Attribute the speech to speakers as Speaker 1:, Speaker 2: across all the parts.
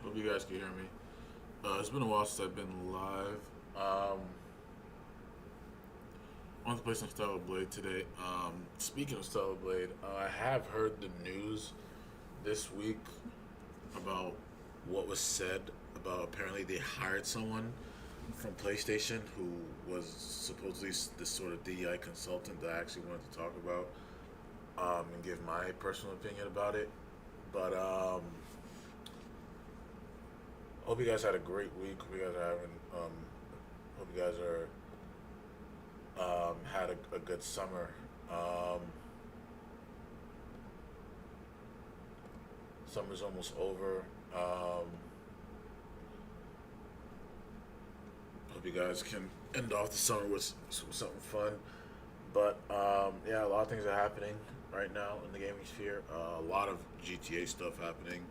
Speaker 1: Hope you guys can hear me. It's been a while since I've been live. On to play some Stellar Blade today. Speaking of Stellar Blade, I have heard the news this week about what was said about apparently they hired someone from PlayStation who was supposedly this sort of DEI consultant that I actually wanted to talk about and give my personal opinion about it. But hope you guys had a great week. Hope you guys are having. Hope you guys are had a good summer. Summer's almost over. Hope you guys can end off the summer with something fun. But yeah, a lot of things are happening right now in the gaming sphere. A lot of GTA stuff happening.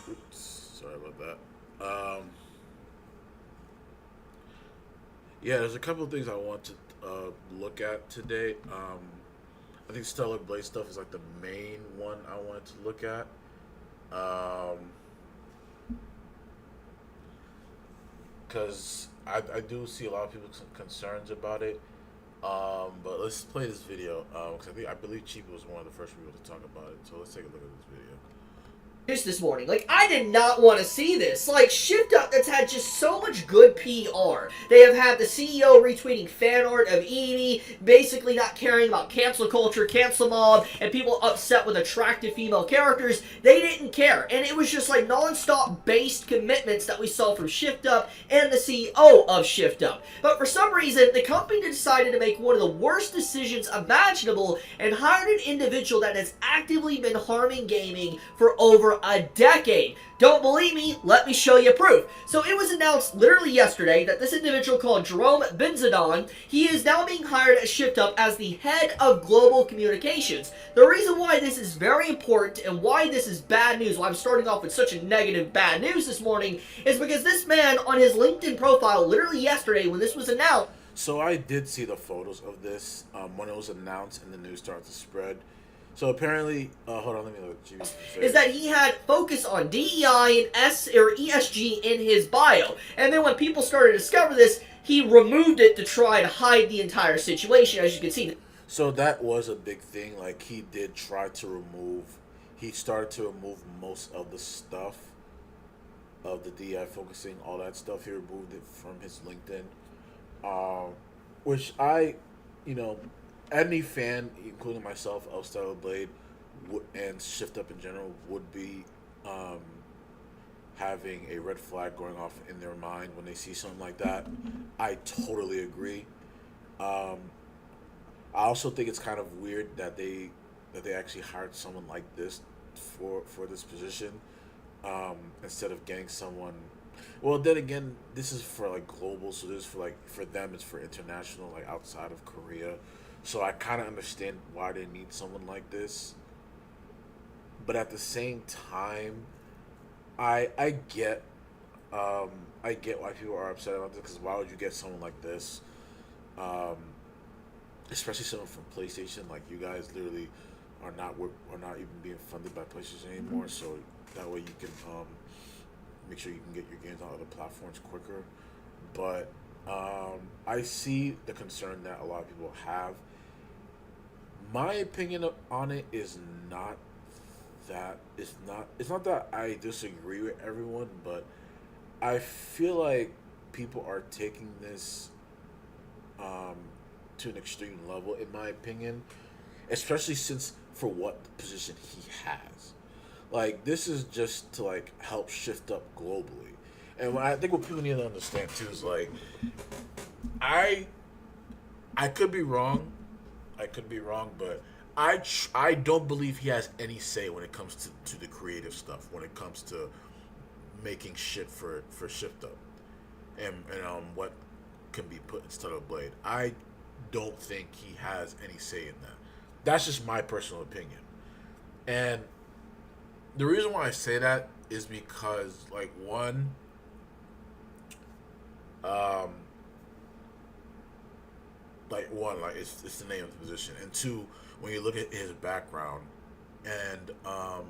Speaker 1: Oops, sorry about that. Yeah, there's a couple of things I want to look at today. I think Stellar Blade stuff is like the main one I wanted to look at. Because I do see a lot of people's concerns about it. But let's play this video. Because I believe Chiba was one of the first people to talk about it. So let's take a look at this video.
Speaker 2: This morning. Like, I did not want to see this. Like, Shift Up that's had just so much good PR. They have had the CEO retweeting fan art of Edie, basically not caring about cancel culture, cancel mob, and people upset with attractive female characters. They didn't care. And it was just like non-stop based commitments that we saw from Shift Up and the CEO of Shift Up. But for some reason, the company decided to make one of the worst decisions imaginable and hired an individual that has actively been harming gaming for over a decade. Don't believe me? Let me show you proof. So it was announced literally yesterday that this individual called Jerome Benzadon, he is now being hired at Shift Up as the head of global communications. The reason why this is very important and why this is bad news, why I'm starting off with such a negative bad news this morning, is because this man on his LinkedIn profile literally yesterday when this was announced.
Speaker 1: So I did see the photos of this when it was announced and the news started to spread. So apparently, hold on, let me look.
Speaker 2: Is that he had focus on DEI and ESG in his bio, and then when people started to discover this, he removed it to try to hide the entire situation. As you can see,
Speaker 1: So that was a big thing. Like he did try to remove. He started to remove most of the stuff of the DI focusing, all that stuff. He removed it from his LinkedIn, um, which you know, any fan, including myself, of Stellar Blade, and Shift Up in general, would be um, having a red flag going off in their mind when they see something like that. I totally agree. Um, I also think it's kind of weird that they actually hired someone like this for this position, instead of getting someone. Well, then again, this is for like global, so this is for like for them, it's for international, like outside of Korea. So I kind of understand why they need someone like this, but at the same time, I get I get why people are upset about this because why would you get someone like this, um, especially someone from PlayStation? Like you guys literally are not even being funded by PlayStation anymore, so that way you can make sure you can get your games on other platforms quicker. But I see the concern that a lot of people have. My opinion on it is not that it's not that I disagree with everyone, but I feel like people are taking this um, to an extreme level, in my opinion, especially since for what position he has. Like this is just to like help shift up globally, and I think what people need to understand too is like I I could be wrong, I could be wrong, but I don't believe he has any say when it comes to the creative stuff. When it comes to making shit for Shift Up and what can be put instead of Blade. I don't think he has any say in that. That's just my personal opinion. And the reason why I say that is because like um one, like it's the name of the position, and two, when you look at his background, and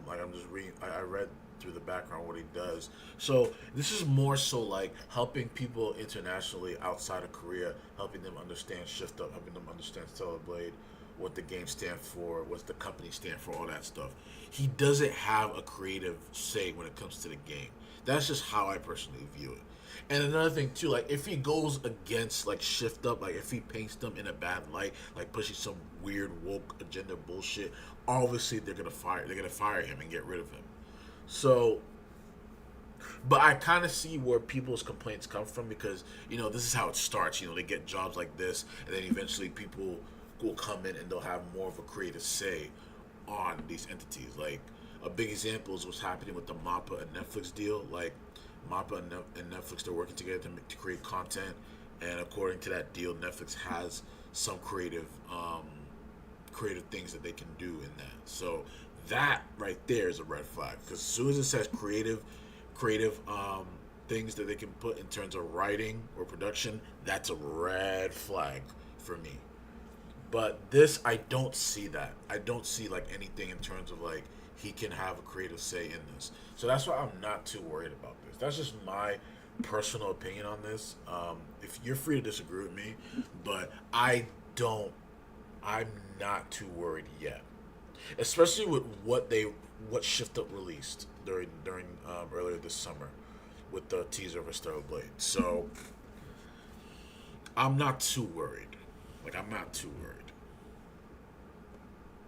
Speaker 1: like I'm just reading, I read through the background what he does. So this is more so like helping people internationally outside of Korea, helping them understand Shift Up, helping them understand Stellar Blade, what the game stand for, what the company stand for, all that stuff. He doesn't have a creative say when it comes to the game. That's just how I personally view it. And another thing too, like if he goes against like Shift Up, like if he paints them in a bad light, like pushing some weird woke agenda bullshit, obviously they're gonna fire him and get rid of him. So, but I kind of see where people's complaints come from because this is how it starts. They get jobs like this, and then eventually people will come in and they'll have more of a creative say on these entities. Like a big example is what's happening with the Mappa and Netflix deal. Like Mappa and Netflix, they're working together to create content, and according to that deal, Netflix has some creative things that they can do in that. So that right there is a red flag because as soon as it says creative things that they can put in terms of writing or production, that's a red flag for me. But this, I don't see that. I don't see like anything in terms of like he can have a creative say in this. So that's why I'm not too worried about this. That's just my personal opinion on this. If you're free to disagree with me, but don't. I'm not too worried yet, especially with what Shift Up released during earlier this summer with the teaser for Stellar Blade. So I'm not too worried. Like I'm not too worried.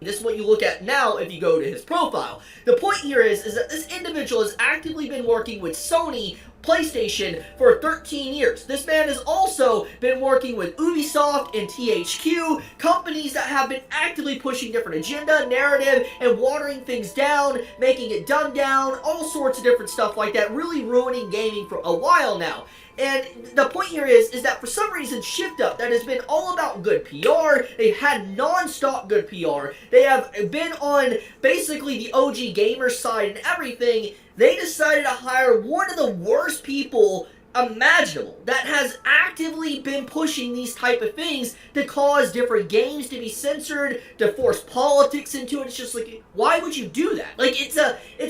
Speaker 2: this is what you look at now if you go to his profile. The point here is that this individual has actively been working with Sony PlayStation for 13 years. This man has also been working with Ubisoft and THQ, companies that have been actively pushing different agenda, narrative, and watering things down, making it dumbed down, all sorts of different stuff like that, really ruining gaming for a while now. And the point here is that for some reason, Shift Up, that has been all about good PR. They've had non-stop good PR. They have been on basically the OG gamer side and everything. They decided to hire one of the worst people imaginable that has actively been pushing these type of things to cause different games to be censored, to force politics into it. It's just like, why would you do that? Like, it's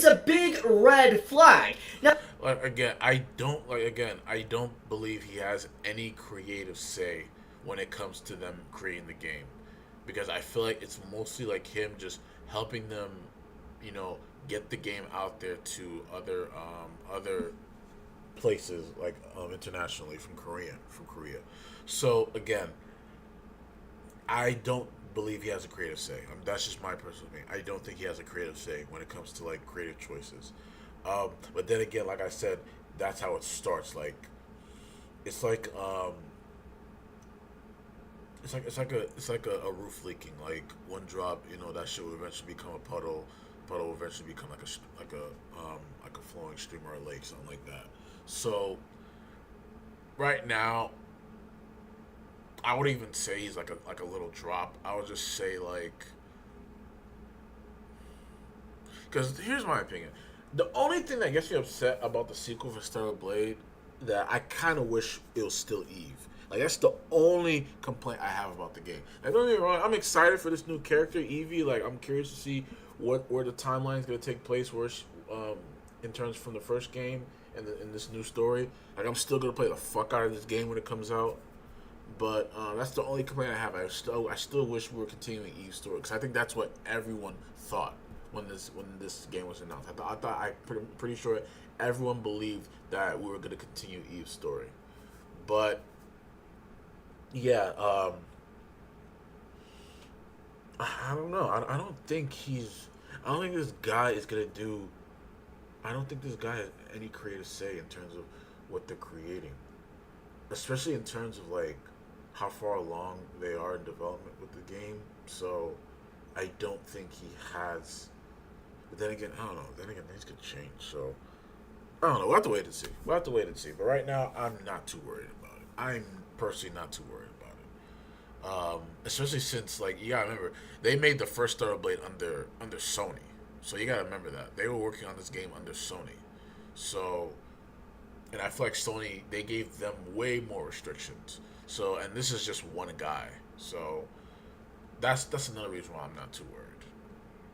Speaker 2: a big red flag. Now,
Speaker 1: I don't believe he has any creative say when it comes to them creating the game, because I feel like it's mostly like him just helping them, you know, get the game out there to other places like internationally from Korea. So again, I don't believe he has a creative say. That's just my personal opinion. I don't think he has a creative say when it comes to like creative choices. But then again, like I said, that's how it starts. Like it's like it's like a roof leaking. Like one drop, you know, that shit will eventually become a puddle. Puddle will eventually become like a flowing stream or a lake, something like that. So right now, I would even say he's like a little drop. I would just say like, because here's my opinion. The only thing that gets me upset about the sequel for Stellar Blade, that I kind of wish it was still Eve. Like that's the only complaint I have about the game. Like, don't get me wrong, I'm excited for this new character Evie. Like I'm curious to see where the timeline is gonna take place, in terms from the first game and in this new story. Like I'm still gonna play the fuck out of this game when it comes out. But that's the only complaint I have. I still wish we were continuing Eve's story, because I think that's what everyone thought when this game was announced. Pretty sure everyone believed that we were going to continue Eve's story. But yeah, I don't know. I don't think I don't think this guy is gonna do. I don't think this guy has any creative say in terms of what they're creating, especially in terms of like how far along they are in development with the game. So I don't think he has. But then again, I don't know. Then again, things could change. So I don't know. We'll have to wait and see. But right now, I'm not too worried about it. I'm personally not too worried about it. Especially since, like, you gotta remember, they made the first Star Blade under Sony. So you gotta remember that they were working on this game under Sony. So, and I feel like Sony, they gave them way more restrictions. So, and this is just one guy. So that's another reason why I'm not too worried.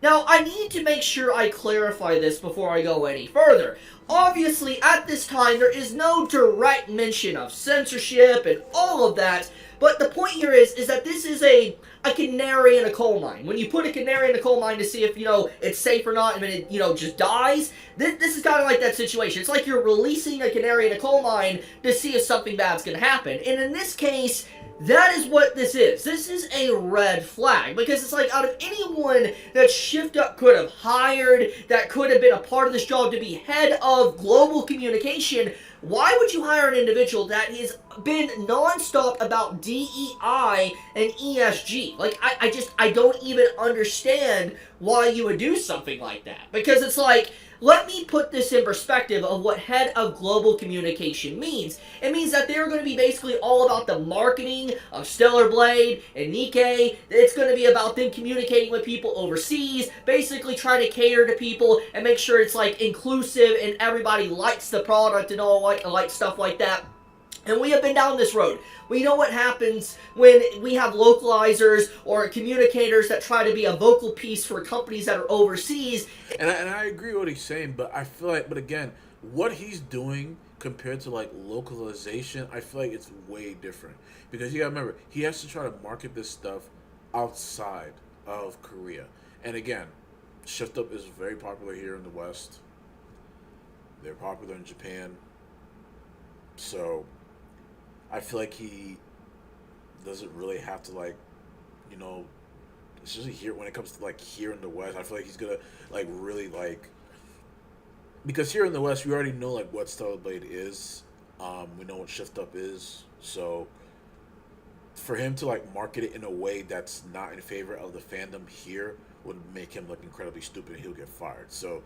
Speaker 2: Now, I need to make sure I clarify this before I go any further. Obviously, at this time, there is no direct mention of censorship and all of that, but the point here is that this is a canary in a coal mine. When you put a canary in a coal mine to see if, it's safe or not, and then it, just dies, this is kind of like that situation. It's like you're releasing a canary in a coal mine to see if something bad's going to happen. And in this case, that is what this is. This is a red flag, because it's like, out of anyone that Shift Up could have hired, that could have been a part of this job to be head of global communication, why would you hire an individual that has been nonstop about DEI and ESG? Like, I don't even understand why you would do something like that. Because it's like, let me put this in perspective of what head of global communication means. It means that they're going to be basically all about the marketing of Stellar Blade and Nikkei. It's going to be about them communicating with people overseas, basically trying to cater to people and make sure it's like inclusive and everybody likes the product and all like stuff like that. And we have been down this road. We know what happens when we have localizers or communicators that try to be a vocal piece for companies that are overseas.
Speaker 1: And I agree with what he's saying, but I feel like, but again, what he's doing compared to like localization, I feel like it's way different. Because you gotta remember, he has to try to market this stuff outside of Korea. And again, Shift Up is very popular here in the West. They're popular in Japan. So I feel like he doesn't really have to especially here when it comes to like here in the West. I feel like he's gonna like really like, because here in the West we already know like what Stellar Blade is. We know what Shift Up is. So for him to like market it in a way that's not in favor of the fandom here would make him look incredibly stupid and he'll get fired. So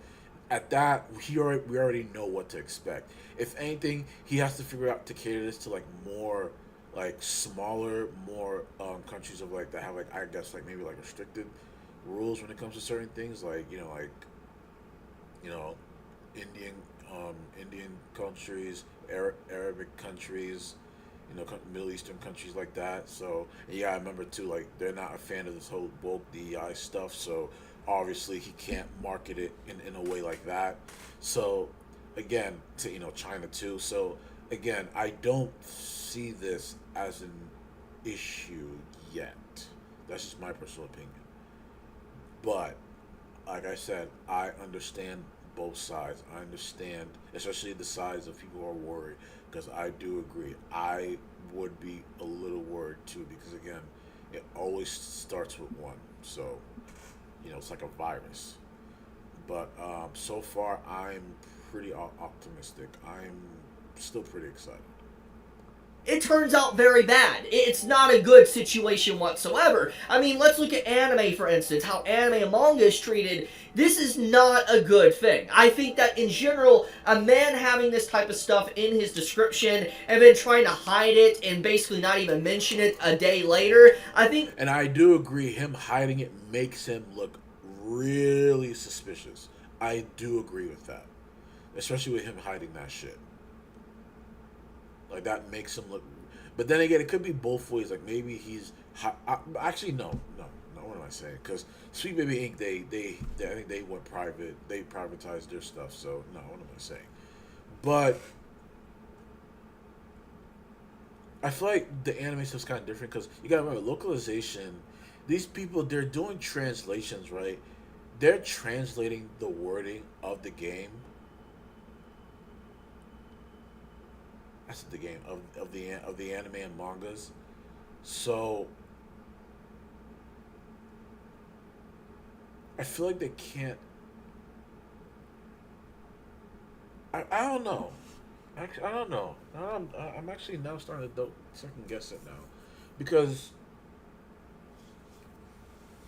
Speaker 1: at that, we already know what to expect. If anything, he has to figure out to cater this to like more like smaller, more countries of like that have like, I guess like maybe like restricted rules when it comes to certain things, like Indian Indian countries, Arabic countries, Middle Eastern countries like that. So yeah, I remember too. Like they're not a fan of this whole woke DEI stuff. So obviously he can't market it in a way like that. So again, to China too. So again, I don't see this as an issue yet. That's just my personal opinion. But like I said, I understand both sides. I understand, especially the sides of people who are worried, because I do agree. I would be a little worried too, because again, it always starts with one. So, it's like a virus. But so far, I'm pretty optimistic. I'm still pretty excited.
Speaker 2: It turns out very bad. It's not a good situation whatsoever. I mean, let's look at anime, for instance, how anime and manga is treated. This is not a good thing. I think that in general, a man having this type of stuff in his description and then trying to hide it and basically not even mention it a day later, I think.
Speaker 1: And I do agree, him hiding it makes him look really suspicious. I do agree with that. Especially with him hiding that shit. Like that makes him look. But then again, it could be both ways. Like maybe he's actually no. What am I saying? Because Sweet Baby Inc. I think they went private. They privatized their stuff. So no, what am I saying? But I feel like the anime stuff's kind of different because you gotta remember localization. These people they're doing translations, right? They're translating the wording of the game. That's the game of the anime and mangas. So I feel like they can't. I don't know. Actually, I don't know. I'm actually now starting to second guess it now, because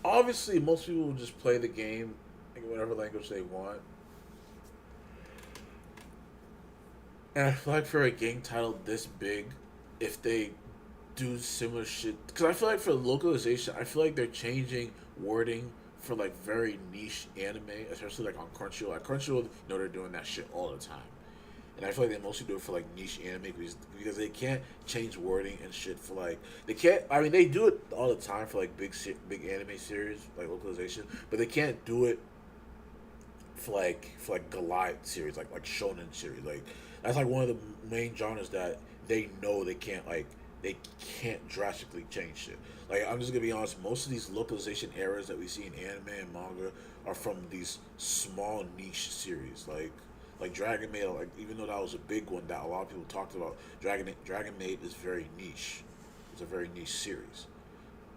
Speaker 1: obviously most people will just play the game in whatever language they want. And I feel like for a game title this big, if they do similar shit, because I feel like for localization, I feel like they're changing wording for like very niche anime, especially like on Crunchyroll. Like Crunchyroll, they're doing that shit all the time, and I feel like they mostly do it for like niche anime because they can't change wording and shit for like they can't. I mean, they do it all the time for like big anime series like localization, but they can't do it for like Goliath series like shonen series like that's like one of the main genres that they know they can't drastically change shit. Like I'm just gonna be honest, most of these localization errors that we see in anime and manga are from these small niche series like Dragon Maid. Like even though that was a big one that a lot of people talked about, Dragon Maid is very niche. It's a very niche series.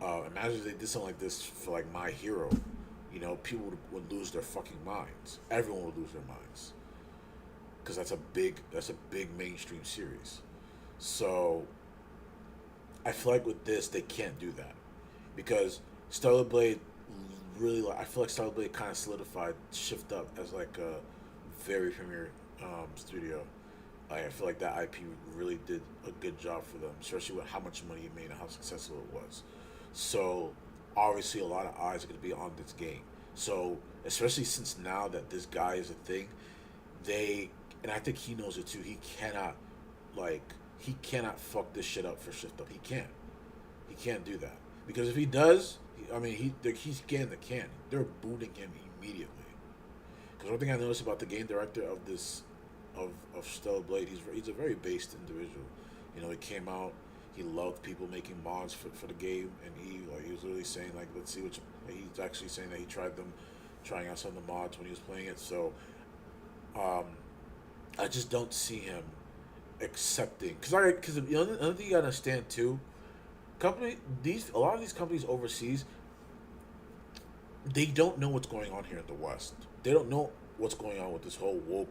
Speaker 1: Imagine if they did something like this for like My Hero. People would lose their fucking minds. Everyone would lose their minds because that's a big mainstream series. So I feel like with this they can't do that because Stellar Blade really I feel like Stellar Blade kind of solidified Shift Up as like a very premier studio. Like, I feel like that IP really did a good job for them, especially with how much money it made and how successful it was. So obviously a lot of eyes are going to be on this game. So especially since now that this guy is a thing, and I think he knows it too. Like he cannot fuck this shit up for Shift Up. He can't. He can't do that because if he does, he's getting the can. They're booting him immediately. Because one thing I noticed about the game director of this of Stellar Blade, he's a very based individual. He came out. He loved people making mods for the game, and he was literally saying like, let's see which. He's actually saying that he trying out some of the mods when he was playing it. So, I just don't see him accepting because another thing you gotta understand too, a lot of these companies overseas, they don't know what's going on here in the West. They don't know what's going on with this whole woke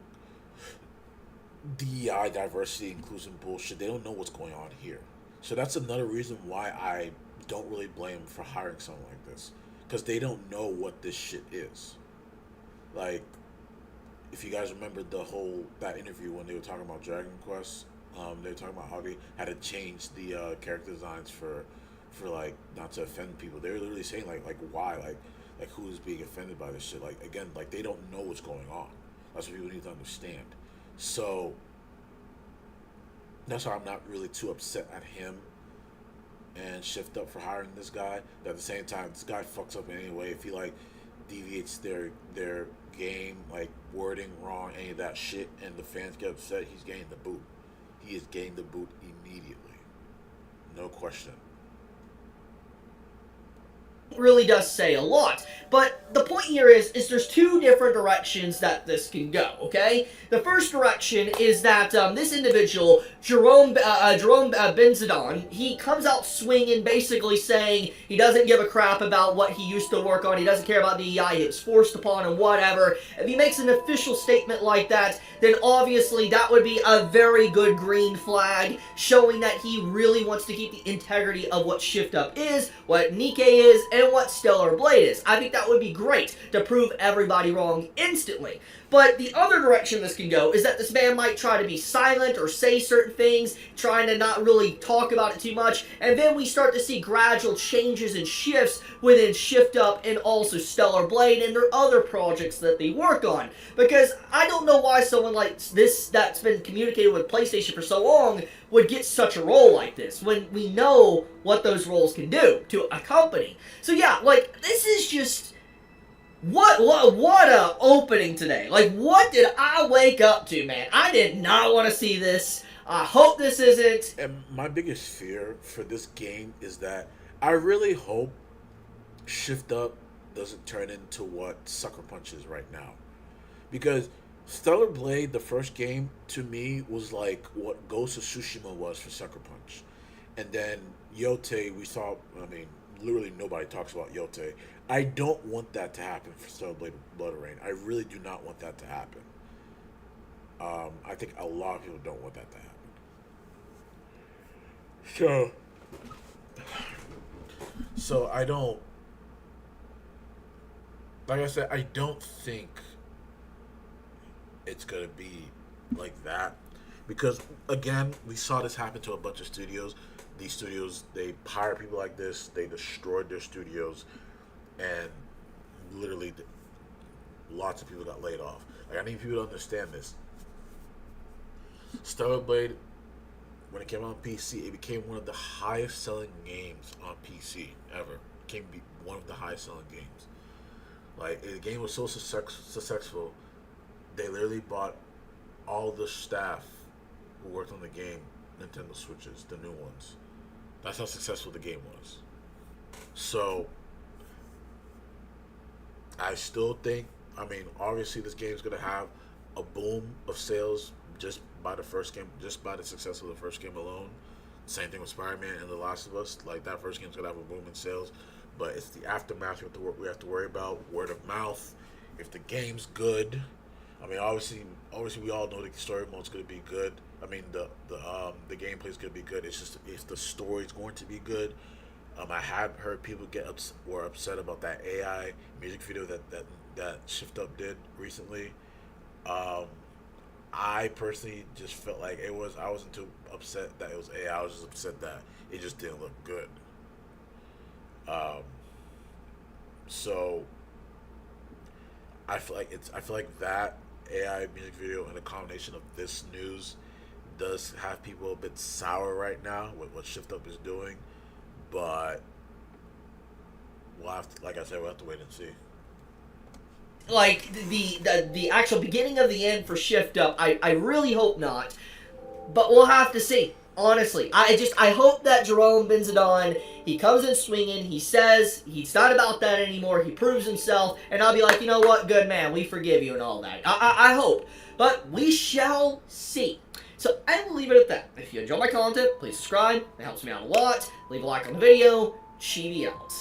Speaker 1: DEI diversity inclusion bullshit. They don't know what's going on here. So that's another reason why I don't really blame them for hiring someone like this. Because they don't know what this shit is. Like, if you guys remember that interview when they were talking about Dragon Quest, they were talking about how they had to change the character designs for like not to offend people. They were literally saying like why like who's being offended by this shit. Like again, like they don't know what's going on. That's what people need to understand. So that's why I'm not really too upset at him and Shift Up for hiring this guy. But at the same time, this guy fucks up anyway. If he like deviates their game, like wording wrong, any of that shit, and the fans get upset, he's getting the boot. He is getting the boot immediately, no question.
Speaker 2: Really does say a lot. But the point here is there's two different directions that this can go, okay? The first direction is that this individual, Jerome Benzadon, he comes out swinging, basically saying he doesn't give a crap about what he used to work on, he doesn't care about DEI, he was forced upon him, whatever. If he makes an official statement like that, then obviously that would be a very good green flag, showing that he really wants to keep the integrity of what Shift Up is, what Nikkei is, and what Stellar Blade is. I think that would be great to prove everybody wrong instantly. But the other direction this can go is that this man might try to be silent or say certain things, trying to not really talk about it too much, and then we start to see gradual changes and shifts within Shift Up and also Stellar Blade and their other projects that they work on. Because I don't know why someone like this that's been communicating with PlayStation for so long would get such a role like this when we know what those roles can do to a company. So yeah, like, this is just... What a opening today. Like, what did I wake up to, man? I did not want to see this. I hope this isn't.
Speaker 1: And my biggest fear for this game is that I really hope Shift Up doesn't turn into what Sucker Punch is right now. Because Stellar Blade, the first game, to me, was like what Ghost of Tsushima was for Sucker Punch. And then Yote, we saw, I mean, literally nobody talks about Yote. I don't want that to happen for Stellar Blade Blood Rain. I really do not want that to happen. I think a lot of people don't want that to happen. So I don't, like I said, I don't think it's going to be like that. Because, again, we saw this happen to a bunch of studios. These studios, they hire people like this. They destroyed their studios. And literally, lots of people got laid off. Like, I need people to understand this. Stellar Blade, when it came out on PC, it became one of the highest selling games on PC ever. It became one of the highest selling games. Like, the game was so successful, they literally bought all the staff who worked on the game Nintendo Switches, the new ones. That's how successful the game was. So, I still think, I mean, obviously this game's going to have a boom of sales just by the first game, just by the success of the first game alone. Same thing with Spider-Man and The Last of Us. Like, that first game's going to have a boom in sales. But it's the aftermath we have to worry about, word of mouth. If the game's good, I mean, obviously we all know the story mode's going to be good. I mean, the gameplay's going to be good. It's just if the story's going to be good. I have heard people were upset about that AI music video that Shift Up did recently. I personally just felt like I wasn't too upset that it was AI. I was just upset that it just didn't look good. So I feel like that AI music video and a combination of this news does have people a bit sour right now with what Shift Up is doing. But we'll have to, like I said, we'll have to wait and see.
Speaker 2: Like, the actual beginning of the end for Shift Up, I really hope not. But we'll have to see. Honestly, I hope that Jerome Benzadon, he comes in swinging, he says he's not about that anymore, he proves himself, and I'll be like, you know what, good man, we forgive you and all that. I hope. But we shall see. So I will leave it at that. If you enjoy my content, please subscribe. It helps me out a lot. Leave a like on the video. Chibi out.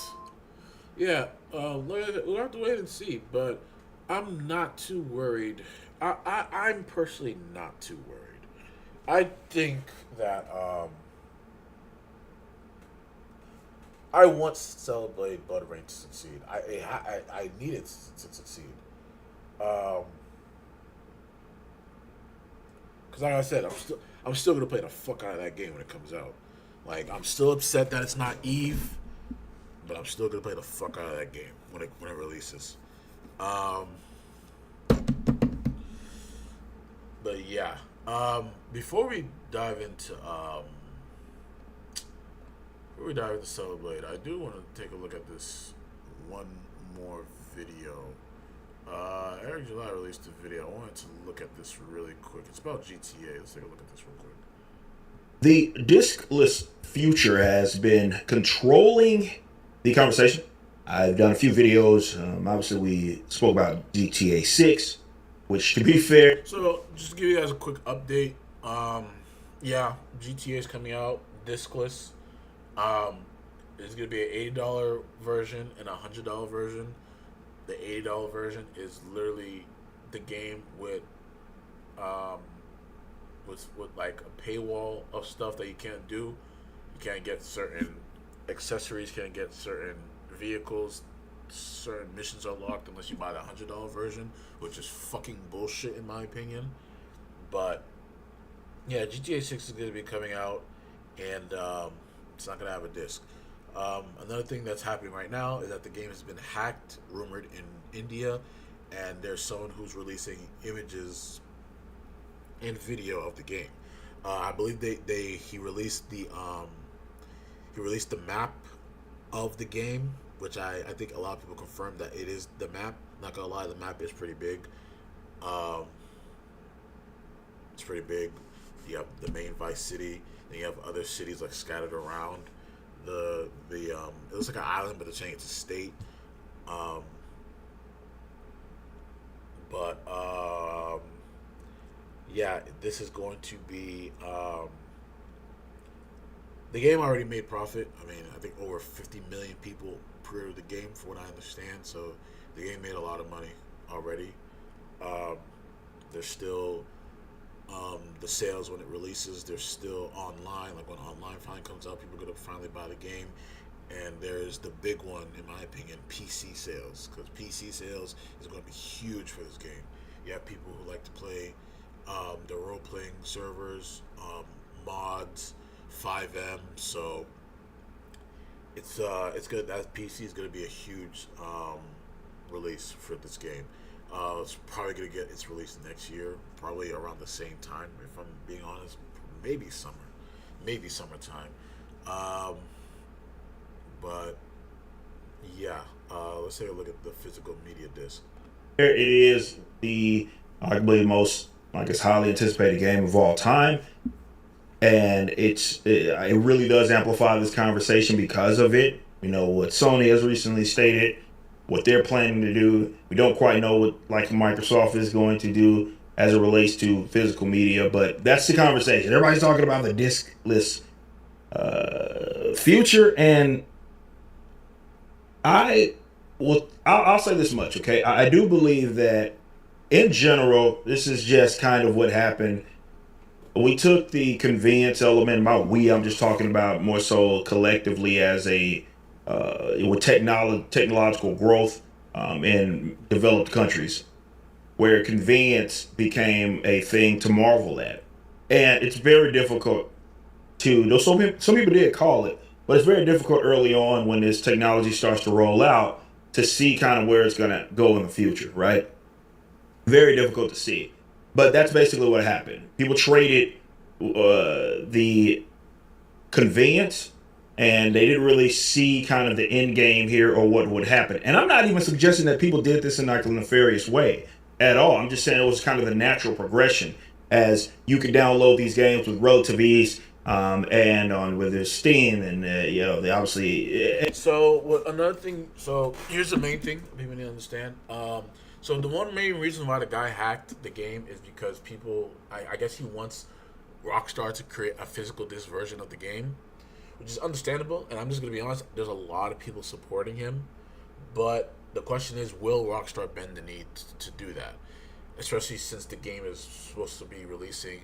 Speaker 1: Yeah, we'll have to wait and see. But I'm not too worried. I'm personally not too worried. I think that I want Stellar Blade Blood Rain to succeed. I need it to succeed. Because like I said, I'm still gonna play the fuck out of that game when it comes out. Like, I'm still upset that it's not Eve, but I'm still gonna play the fuck out of that game when it releases. But yeah, before we dive into Celebrate, I do want to take a look at this one more video. Eric July released a video. I wanted to look at this really quick. It's about GTA. Let's take a look at this real quick.
Speaker 3: The diskless future has been controlling the conversation. I've done a few videos. Obviously, we spoke about GTA 6, which, to be fair,
Speaker 1: So, just to give you guys a quick update, yeah, GTA is coming out discless. Um, there's gonna be an $80 version and a $100 version. The $80 version is literally the game um, with like a paywall of stuff that you can't do. You can't get certain accessories, can't get certain vehicles, certain missions are locked unless you buy the $100 version, which is fucking bullshit in my opinion. But yeah, GTA 6 is going to be coming out, and it's not going to have a disc. Another thing that's happening right now is that the game has been hacked, rumored in India, and there's someone who's releasing images and video of the game. I believe he released the map of the game, which I think a lot of people confirmed that it is the map. Not gonna lie, the map is pretty big. Um, it's pretty big. You have the main Vice City, then you have other cities like scattered around. It looks like an island, but they're saying it's a state. Um, but yeah, this is going to be the game already made profit. I mean, I think over 50 million people pre-ordered the game, from what I understand. So the game made a lot of money already. Um, there's still the sales when it releases. They're still online. Like when online finally comes out, people are gonna finally buy the game. And there's the big one, in my opinion, PC sales, because PC sales is going to be huge for this game. You have people who like to play the role-playing servers, mods, 5M. So it's good. That PC is going to be a huge release for this game. It's probably going to get its release next year, probably around the same time. If I'm being honest, maybe summertime. But yeah, let's take a look at the physical media disc.
Speaker 3: it is the arguably most, I guess, highly anticipated game of all time, and it really does amplify this conversation because of it. You know what Sony has recently stated, what they're planning to do. We don't quite know what like Microsoft is going to do as it relates to physical media, but that's the conversation. Everybody's talking about the diskless future, and I'll say this much, okay? I do believe that in general, this is just kind of what happened. We took the convenience element about I'm just talking about more so collectively as a with technological growth in developed countries, where convenience became a thing to marvel at, and it's very difficult to. Though some people did call it, but it's very difficult early on when this technology starts to roll out to see kind of where it's going to go in the future, right? Very difficult to see. But that's basically what happened. People traded the convenience, and they didn't really see kind of the end game here or what would happen. And I'm not even suggesting that people did this in like a nefarious way at all. I'm just saying it was kind of the natural progression, as you can download these games with relative ease, and on whether it's Steam and they obviously.
Speaker 1: So another thing. So here's the main thing people need to understand. So the one main reason why the guy hacked the game is because people. I guess he wants Rockstar to create a physical disc version of the game, which is understandable. And I'm just gonna be honest. There's a lot of people supporting him, but the question is, will Rockstar bend the knee to do that? Especially since the game is supposed to be releasing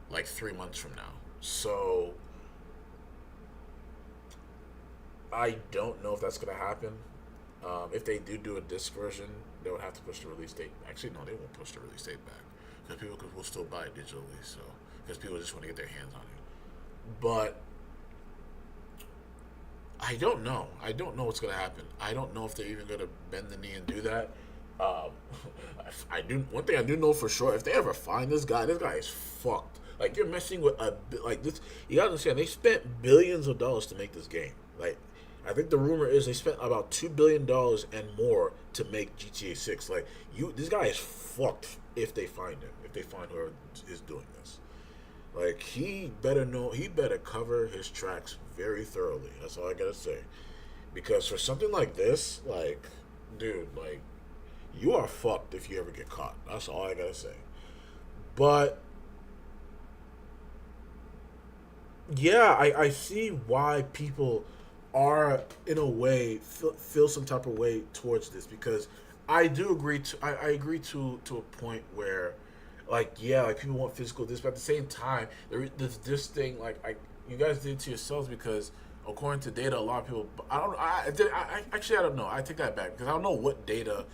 Speaker 1: like 3 months from now. So I don't know if that's gonna happen. If they do a disc version, they would have to push the release date. Actually, no, they won't push the release date back because people will still buy it digitally. So because people just want to get their hands on it. But I don't know. I don't know what's gonna happen. I don't know if they're even gonna bend the knee and do that. Um, I do one thing I do know for sure. If they ever find this guy is fucked. Like you're messing with like this. You gotta understand they spent billions of dollars to make this game. Like I think the rumor is they spent about $2 billion and more to make GTA 6. Like this guy is fucked if they find him. If they find whoever is doing this. Like he better cover his tracks very thoroughly. That's all I gotta say. Because for something like this, like, dude, like, you are fucked if you ever get caught. That's all I gotta say. But yeah, I see why people are in a way feel some type of way towards this because I do agree to I agree to a point where like yeah like people want physical this but at the same time there's this thing like you guys did it to yourselves because according to data a lot of people I don't know I take that back because I don't know what data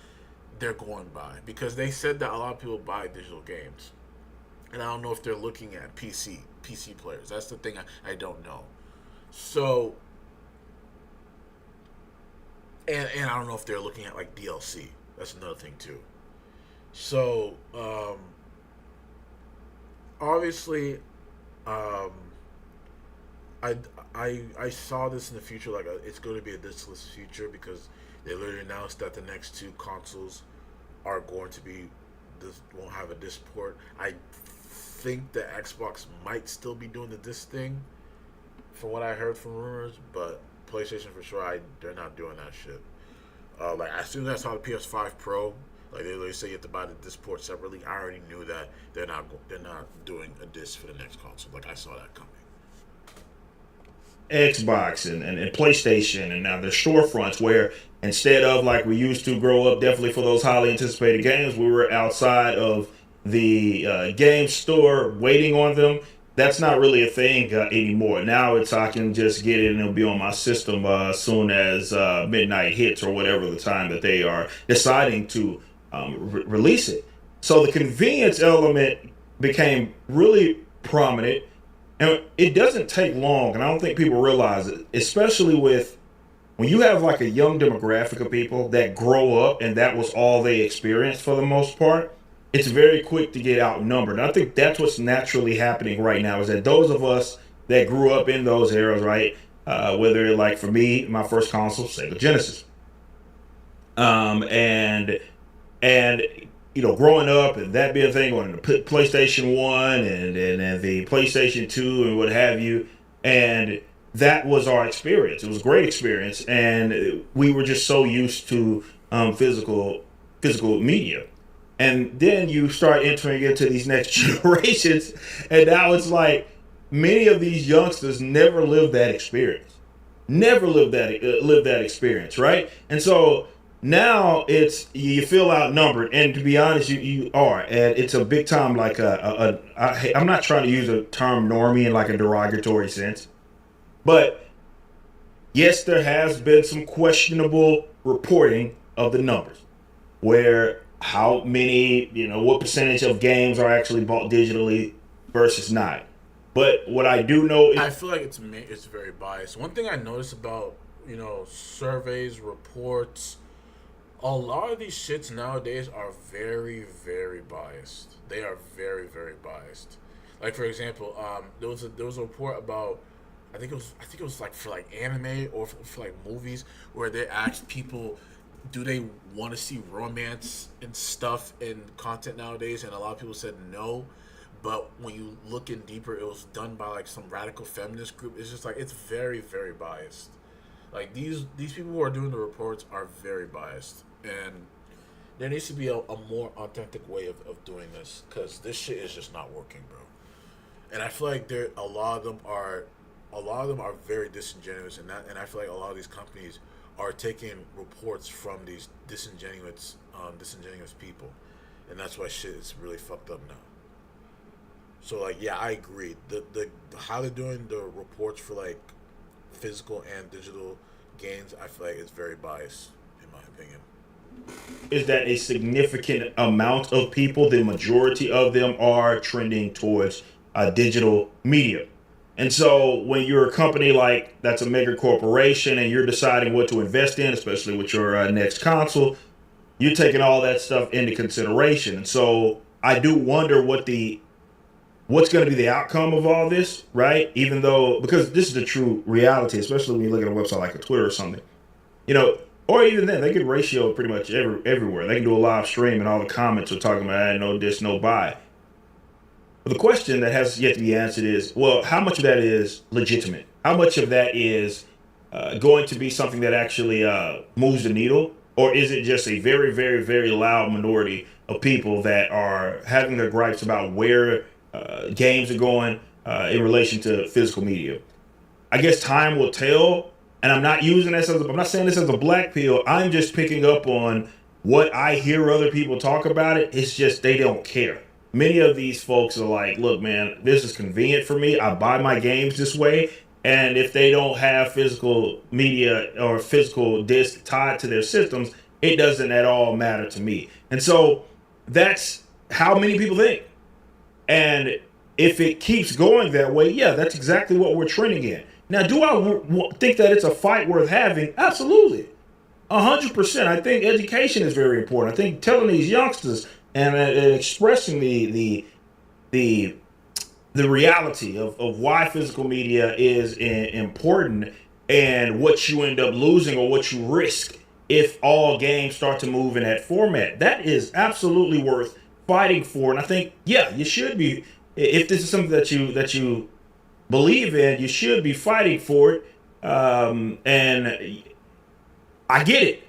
Speaker 1: they're going by because they said that a lot of people buy digital games and I don't know if they're looking at PC players. That's the thing I don't know. So and I don't know if they're looking at like DLC. That's another thing too. So obviously, um, I saw this in the future like it's going to be a diskless future because they literally announced that the next two consoles are going to be this won't have a disc port. I think the Xbox might still be doing the disc thing, from what I heard from rumors, but PlayStation for sure they're not doing that shit. Like as soon as I saw the PS5 Pro, like they literally say you have to buy the disc port separately. I already knew that they're not doing a disc for the next console. Like I saw that coming.
Speaker 3: Xbox and PlayStation, and now there's storefronts where instead of like we used to grow up, definitely for those highly anticipated games, we were outside of the game store waiting on them. That's not really a thing anymore. Now it's I can just get it and it'll be on my system as soon as midnight hits or whatever the time that they are deciding to release it. So the convenience element became really prominent. And it doesn't take long, and I don't think people realize it, especially with when you have like a young demographic of people that grow up and that was all they experienced for the most part, it's very quick to get outnumbered. And I think that's what's naturally happening right now is that those of us that grew up in those eras, right, whether like for me, my first console, Sega Genesis, and growing up and that being a thing on the PlayStation 1 and the PlayStation 2 and what have you. And that was our experience. It was a great experience. And we were just so used to physical media. And then you start entering into these next generations. And now it's like many of these youngsters never lived that experience. Never lived that experience, right? And so now it's you feel outnumbered, and to be honest, you are, and it's a big time like I'm not trying to use a term normie in like a derogatory sense, but yes, there has been some questionable reporting of the numbers, where how many what percentage of games are actually bought digitally versus not. But what I do know is
Speaker 1: I feel like it's very biased. One thing I noticed about surveys, reports. A lot of these shits nowadays are very, very biased. They are very, very biased. Like for example, there was a report about I think it was like for like anime or for like movies where they asked people, do they want to see romance and stuff in content nowadays, and a lot of people said no. But when you look in deeper, it was done by like some radical feminist group. It's just like it's very, very biased. Like these people who are doing the reports are very biased, and there needs to be a more authentic way of doing this because this shit is just not working, bro. And I feel like a lot of them are very disingenuous, and I feel like a lot of these companies are taking reports from these disingenuous people, and that's why shit is really fucked up now. So like yeah, I agree. The how they're doing the reports for like physical and digital games, I feel like it's very biased in my opinion.
Speaker 3: is that a significant amount of people, the majority of them, are trending towards digital media. And so when you're a company like that's a mega corporation and you're deciding what to invest in, especially with your next console, you're taking all that stuff into consideration. And so I do wonder what's going to be the outcome of all this, right? Even though, because this is the true reality, especially when you look at a website like a Twitter or something, you know, or even then, they can ratio pretty much everywhere. They can do a live stream and all the comments are talking about, no this, no buy. But the question that has yet to be answered is, well, how much of that is legitimate? How much of that is going to be something that actually moves the needle? Or is it just a very, very, very loud minority of people that are having their gripes about where games are going in relation to physical media? I guess time will tell. And I'm not using this I'm not saying this as a black pill. I'm just picking up on what I hear other people talk about it. It's just they don't care. Many of these folks are like, look, man, this is convenient for me. I buy my games this way. And if they don't have physical media or physical disc tied to their systems, it doesn't at all matter to me. And so that's how many people think. And if it keeps going that way, yeah, that's exactly what we're trending in. Now, do I think that it's a fight worth having? Absolutely. 100%. I think education is very important. I think telling these youngsters and expressing the reality of why physical media is important and what you end up losing or what you risk if all games start to move in that format. That is absolutely worth fighting for. And I think, yeah, you should be. If this is something that you believe in, you should be fighting for it. And I get it.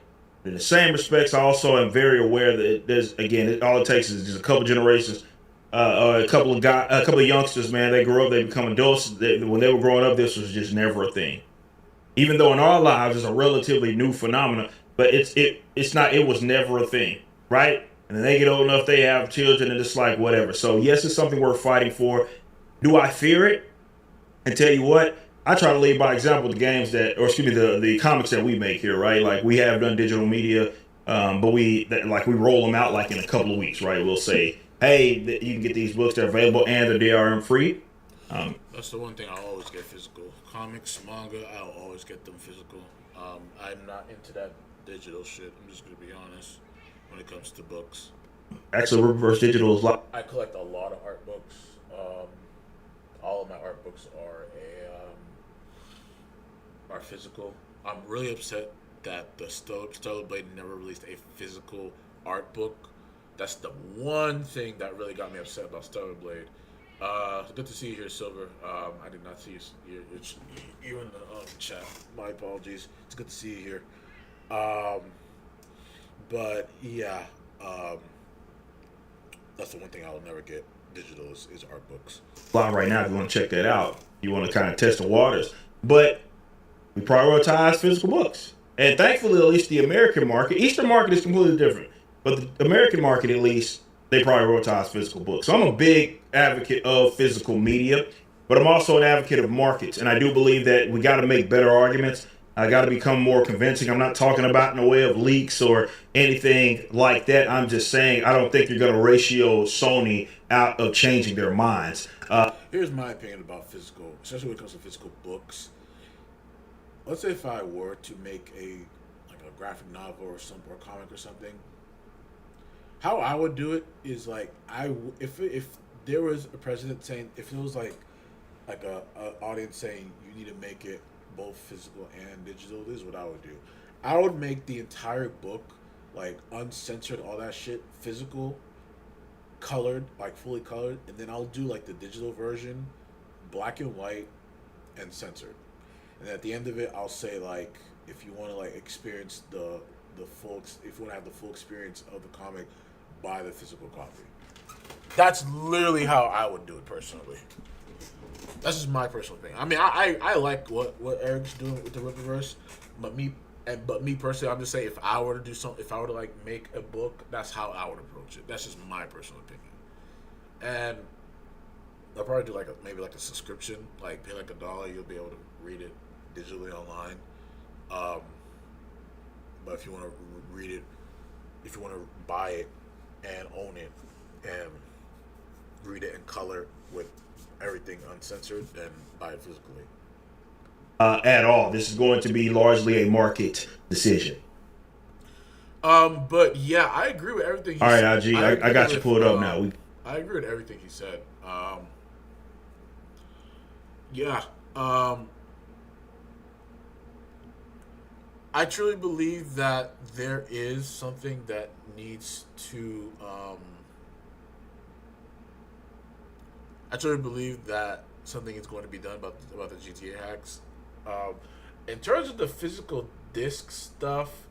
Speaker 3: In the same respects, I also am very aware that there's, again, all it takes is just a couple generations, or a couple of youngsters, man. They grow up, they become adults. When they were growing up, this was just never a thing. Even though in our lives it's a relatively new phenomenon, but it's not. It was never a thing, right? And then they get old enough, they have children, and it's like whatever. So yes, it's something worth fighting for. Do I fear it? And tell you what, I try to lead by example the games that, or excuse me, the comics that we make here, right? Like we have done digital media, but we roll them out like in a couple of weeks, right? We'll say, hey, you can get these books; they're available and they're DRM free.
Speaker 1: That's the one thing I always get physical. Comics, manga, I'll always get them physical. I'm not into that digital shit. I'm just gonna be honest when it comes to books.
Speaker 3: Actually, reverse digital is like
Speaker 1: I collect a lot of art books. All of my art books are physical. I'm really upset that the Stellar Blade never released a physical art book. That's the one thing that really got me upset about Stellar Blade. It's good to see you here, Silver. I did not see you in the chat. My apologies. It's good to see you here. But yeah, that's the one thing I will never get digital is art books.
Speaker 3: live right now. If you want to check that out, you want to kind of test the waters. But we prioritize physical books, and thankfully, at least the American market, Eastern market is completely different, but the American market, at least, they prioritize physical books. So I'm a big advocate of physical media, but I'm also an advocate of markets, and I do believe that we got to make better arguments. I got to become more convincing. I'm not talking about in the way of leaks or anything like that. I'm just saying I don't think you're going to ratio Sony out of changing their minds.
Speaker 1: Here's my opinion about physical, especially when it comes to physical books. Let's say if I were to make a graphic novel or or comic or something, how I would do it is like if there was a president saying, if it was like a audience saying you need to make it both physical and digital, this is what I would do. I would make the entire book like uncensored, all that shit, physical, colored, like fully colored, and then I'll do like the digital version, black and white, and censored. And at the end of it, I'll say like, if you want to like experience the full, if you want to have the full experience of the comic, buy the physical copy. That's literally how I would do it personally. That's just my personal thing. I mean, I like what Eric's doing with the Rippaverse, but me personally, I'm just saying if I were to do something, if I were to like make a book, that's how I would approach it. That's just my personal opinion. And I'll probably do like maybe like a subscription, like pay like $1, you'll be able to read it digitally online. But if you want to read it, if you want to buy it and own it and read it in color with everything uncensored, then buy it physically.
Speaker 3: At all, this is going to be largely a market decision.
Speaker 1: But yeah, I agree with everything.
Speaker 3: All right, IG, I
Speaker 1: agree
Speaker 3: got you
Speaker 1: with,
Speaker 3: pulled up now.
Speaker 1: I agree with everything he said. Yeah. Um, I truly believe that there is something that needs to. I truly believe that something is going to be done about the GTA hacks. Um, in terms of the physical disc stuff,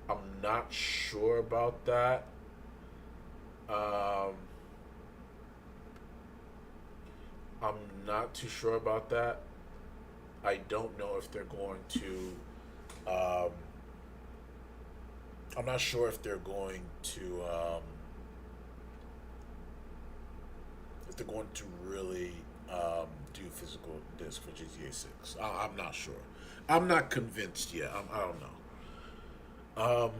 Speaker 1: I'm not sure about that. Um, I'm not too sure about that. I don't know if they're going to. Um, I'm not sure if they're going to. If they're going to really do physical disc for GTA 6. I'm not sure. I'm not convinced yet. I don't know.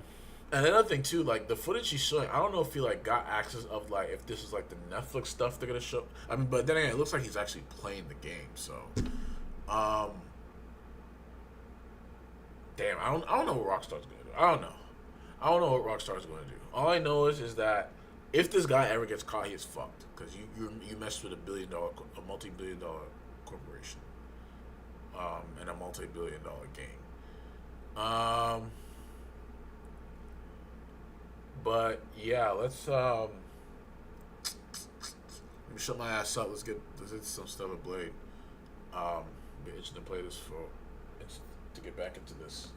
Speaker 1: And another thing too, like the footage he's showing, I don't know if he like got access of like if this is like the Netflix stuff they're gonna show. I mean, but then again, it looks like he's actually playing the game. So, um, damn, I don't know what Rockstar's gonna do. I don't know what Rockstar's gonna do. All I know is that if this guy ever gets caught, he is fucked because you messed with a multi-billion-dollar corporation, and a multi-billion-dollar game. But yeah, let me shut my ass up. Let's get some stuff at Blade. Be itching to play this to get back into this.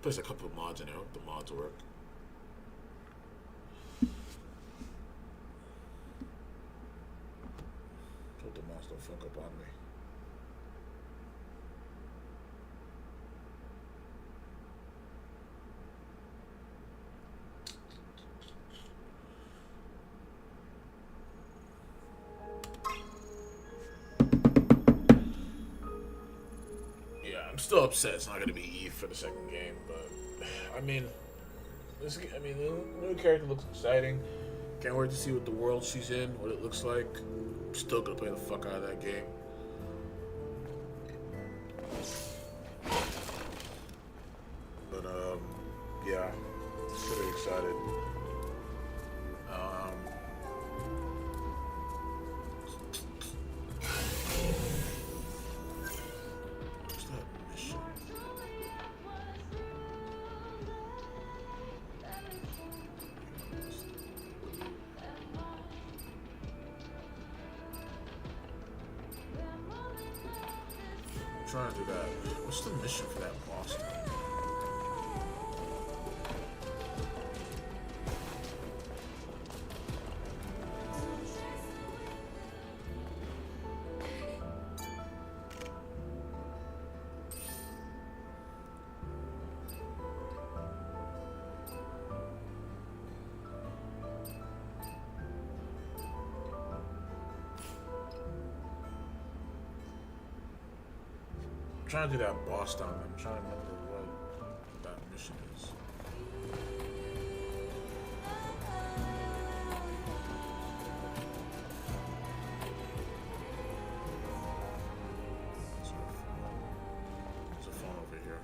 Speaker 1: There's a couple of mods in there. I hope the mods work. Hope the mods don't fuck up on me. I'm still upset it's not going to be Eve for the second game, but I mean, the new character looks exciting. Can't wait to see what the world she's in, what it looks like. Still gonna play the fuck out of that game. But yeah, pretty excited. Trying to do that. What's the mission for that boss? I'm trying to do that boss down there. I'm trying to remember what that mission is. There's a phone over here.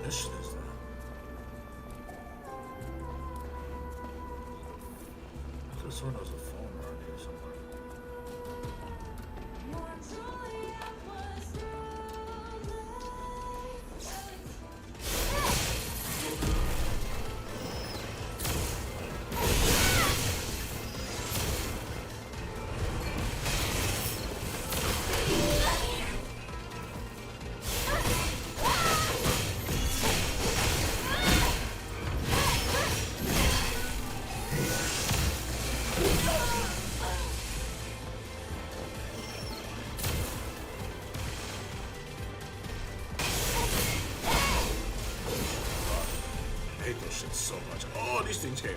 Speaker 1: mission is that? I could have sworn there was a phone around here somewhere. I hate those shit so much. Oh, these things came.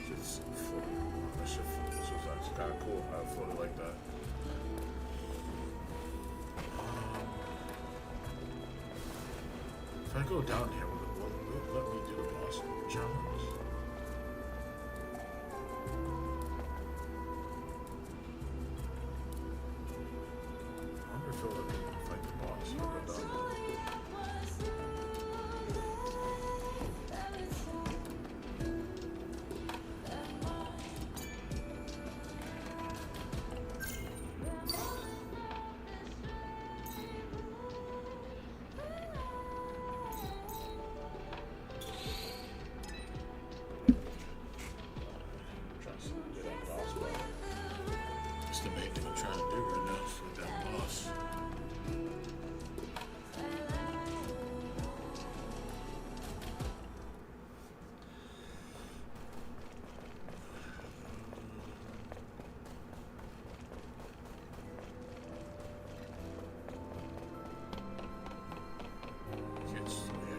Speaker 1: Just floating. That shit, this was actually kind of cool. I floated like that. If I go down here, will it let me do the boss challenge? I wonder if it'll let me fight the boss. I'll go down there. That's the main thing I'm trying to do right now is fight that boss. Can't sprint.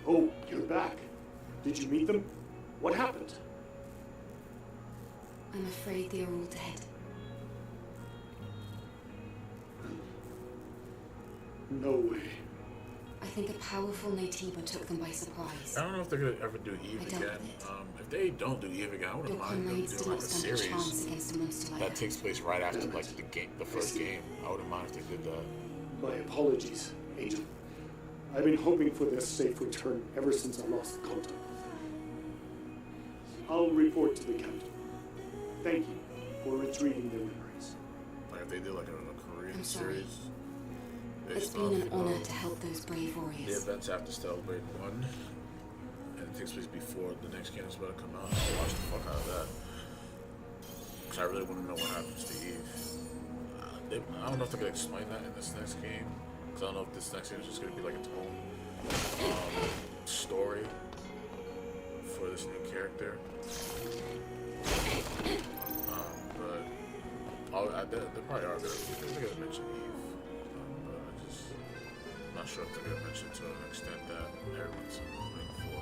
Speaker 4: Oh, you're back. Did you meet them? What happened?
Speaker 5: I'm afraid they are all dead.
Speaker 4: No way.
Speaker 5: I think a powerful Natiba took them by surprise.
Speaker 1: I don't know if they're gonna ever do Eve
Speaker 5: I doubt
Speaker 1: again.
Speaker 5: it.
Speaker 1: If they don't do Eve again, I
Speaker 5: Your
Speaker 1: wouldn't mind them
Speaker 5: comrades
Speaker 1: doing
Speaker 5: did
Speaker 1: like
Speaker 5: not
Speaker 1: a
Speaker 5: stand a chance
Speaker 1: series
Speaker 5: against a monster like
Speaker 1: that
Speaker 5: that.
Speaker 1: takes place right after like the first game. I wouldn't mind if they did that.
Speaker 4: My apologies, Angel. I've been hoping for their safe return ever since I lost contact with them. I'll report to the captain. Thank you for retrieving their memories.
Speaker 1: Like if they did like a Korean
Speaker 5: I'm sorry.
Speaker 1: series
Speaker 5: It's
Speaker 1: based
Speaker 5: been
Speaker 1: off
Speaker 5: an honor to help those brave
Speaker 1: the
Speaker 5: warriors.
Speaker 1: events after Stellarblade 1, and it takes place before the next game is about to come out. I'll watch the fuck out of that. Because I really want to know what happens to Eve. I don't know if they're going to explain that in this next game. Because I don't know if this next game is just going to be like its own story for this new character. But they probably are going to mention Eve. But I'm not sure if they're going to mention it to an extent that everyone's looking for.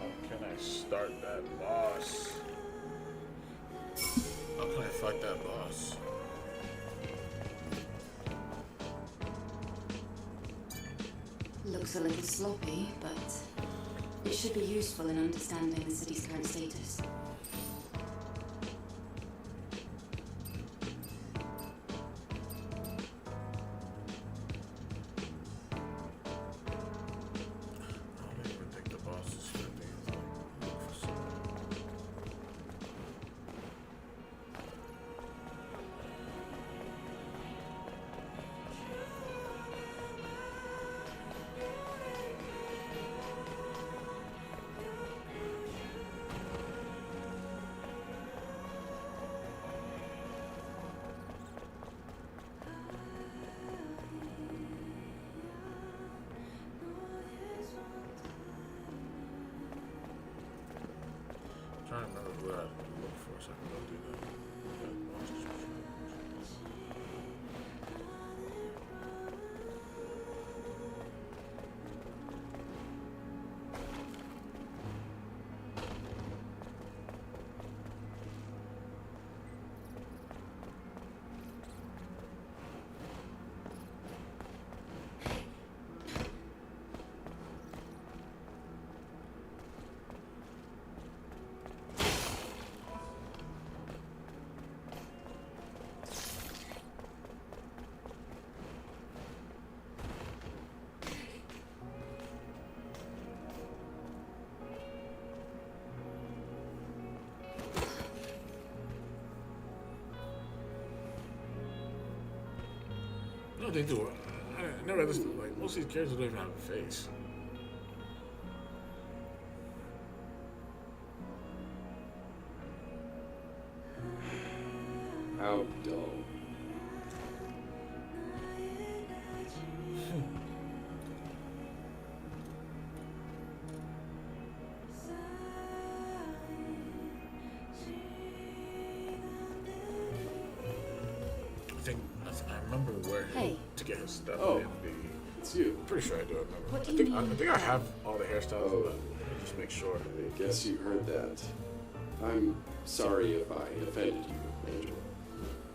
Speaker 1: How can I start that boss? How can I fight that boss?
Speaker 5: Looks a little sloppy, but it should be useful in understanding the city's current status.
Speaker 1: trying to remember who I look for so I can go do that. No, they do. I never understood. Like, most of these characters don't even have a face.
Speaker 6: How dull.
Speaker 1: I remember where
Speaker 5: Hey.
Speaker 1: to get his stuff.
Speaker 6: Oh.
Speaker 1: in the.
Speaker 6: It's you.
Speaker 1: Pretty sure I do remember.
Speaker 5: What do
Speaker 1: I
Speaker 5: you
Speaker 1: think I
Speaker 5: mean?
Speaker 1: think I have all the hairstyles.
Speaker 6: Oh.
Speaker 1: But let me just make sure.
Speaker 6: I guess you heard that. I'm sorry if I offended you, Angel.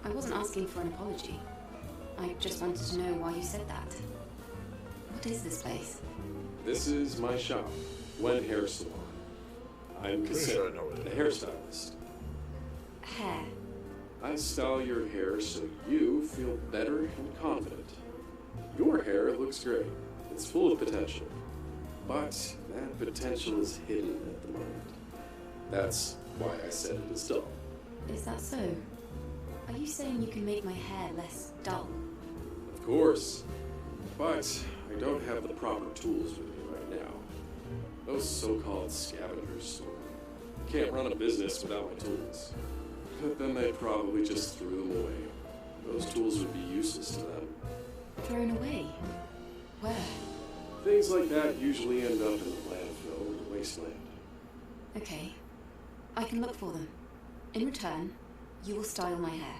Speaker 5: I wasn't asking for an apology. I just wanted to know why you said that. What is this place?
Speaker 6: This is my shop, Wen Hair Salon. I'm
Speaker 1: Pretty
Speaker 6: Cassette,
Speaker 1: sure I know what it
Speaker 6: the
Speaker 1: is.
Speaker 6: hairstylist.
Speaker 5: Hair.
Speaker 6: I style your hair so you feel better and confident. Your hair looks great. It's full of potential. But that potential is hidden at the moment. That's why I said it is dull.
Speaker 5: Is that so? Are you saying you can make my hair less dull?
Speaker 6: Of course. But I don't have the proper tools with me right now. Those so-called scavengers can't run a business without my tools. But then they probably just threw them away. Those tools would be useless to them.
Speaker 5: Thrown away? Where?
Speaker 6: Things like that usually end up in the landfill or the wasteland.
Speaker 5: Okay. I can look for them. In return, you will style my hair.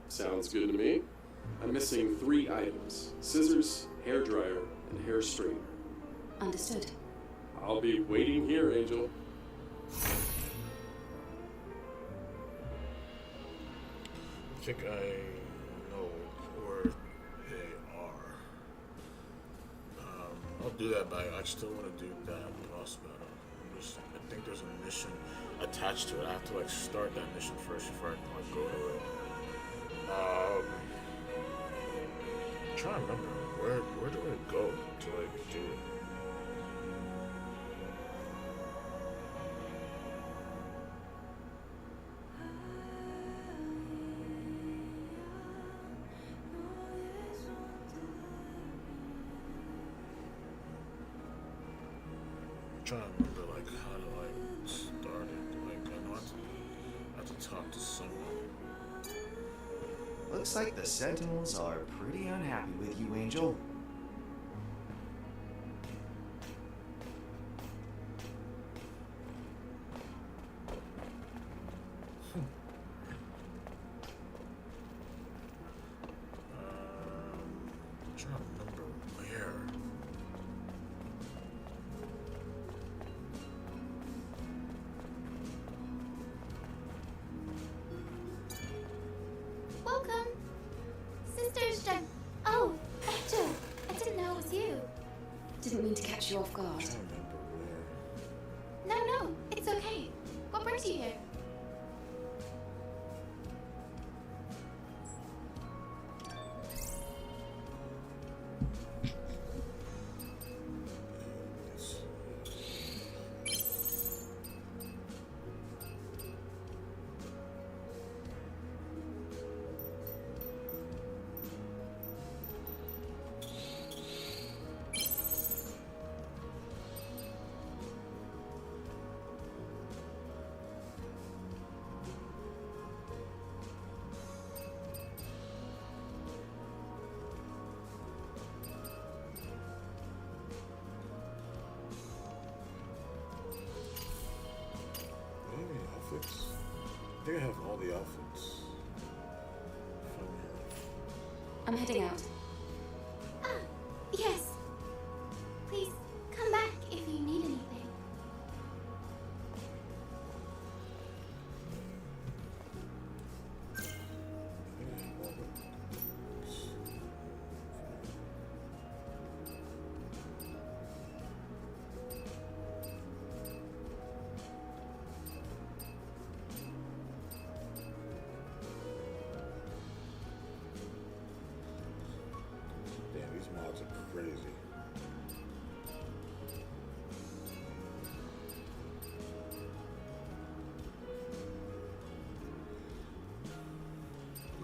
Speaker 6: Sounds good to me. I'm missing 3 items. Scissors, hair dryer, and hair straightener.
Speaker 5: Understood.
Speaker 6: I'll be waiting here, Angel.
Speaker 1: I think I know where they are. I'll do that, but I still want to do that boss battle. I think there's a mission attached to it. I have to like start that mission first before I can like go to it. I'm trying to remember where do I go to like do it? I'm trying to remember like how to like start it. Like I know I have to talk to someone.
Speaker 7: Looks like the Sentinels are pretty unhappy with you, Angel.
Speaker 1: I'm trying to remember where.
Speaker 8: Welcome. Sisters Jen. Oh, Angel. I didn't know it was you.
Speaker 5: Didn't mean to catch you off guard.
Speaker 1: I'm trying to remember where.
Speaker 8: No, it's okay. What brings you here?
Speaker 1: think I have all the outfits from her.
Speaker 5: I'm heading out.
Speaker 8: Ah, yes. Please come back if you need anything.
Speaker 1: I think I have all the. Damn, these mods are crazy.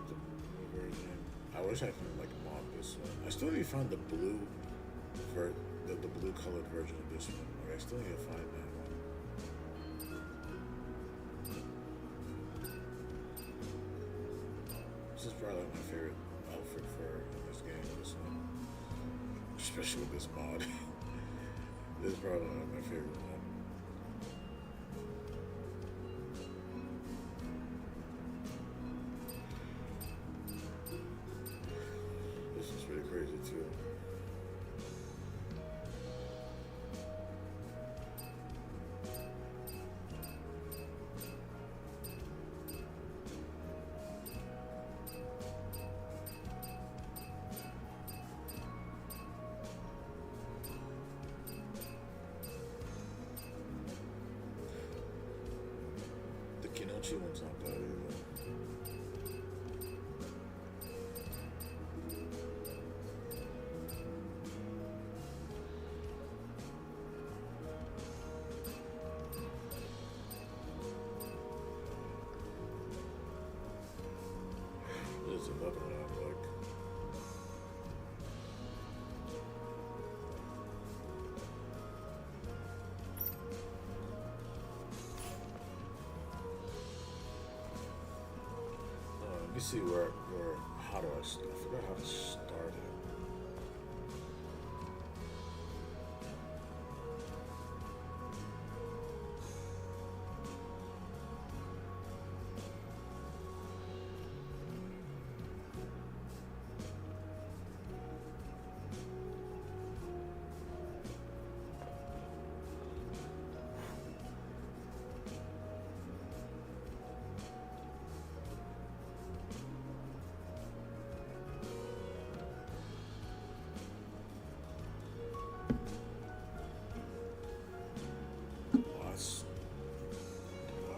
Speaker 1: The blue version. I wish I could like mod this one. I still need to find the blue the blue colored version of this one. Like I still need to find that one. This is probably like my favorite outfit for this game, this one. Especially with this mod. This is probably like my favorite one. This is pretty crazy too. The Kinochi one's not bad either. There's another one I like. Let me see how do I forgot how to start it.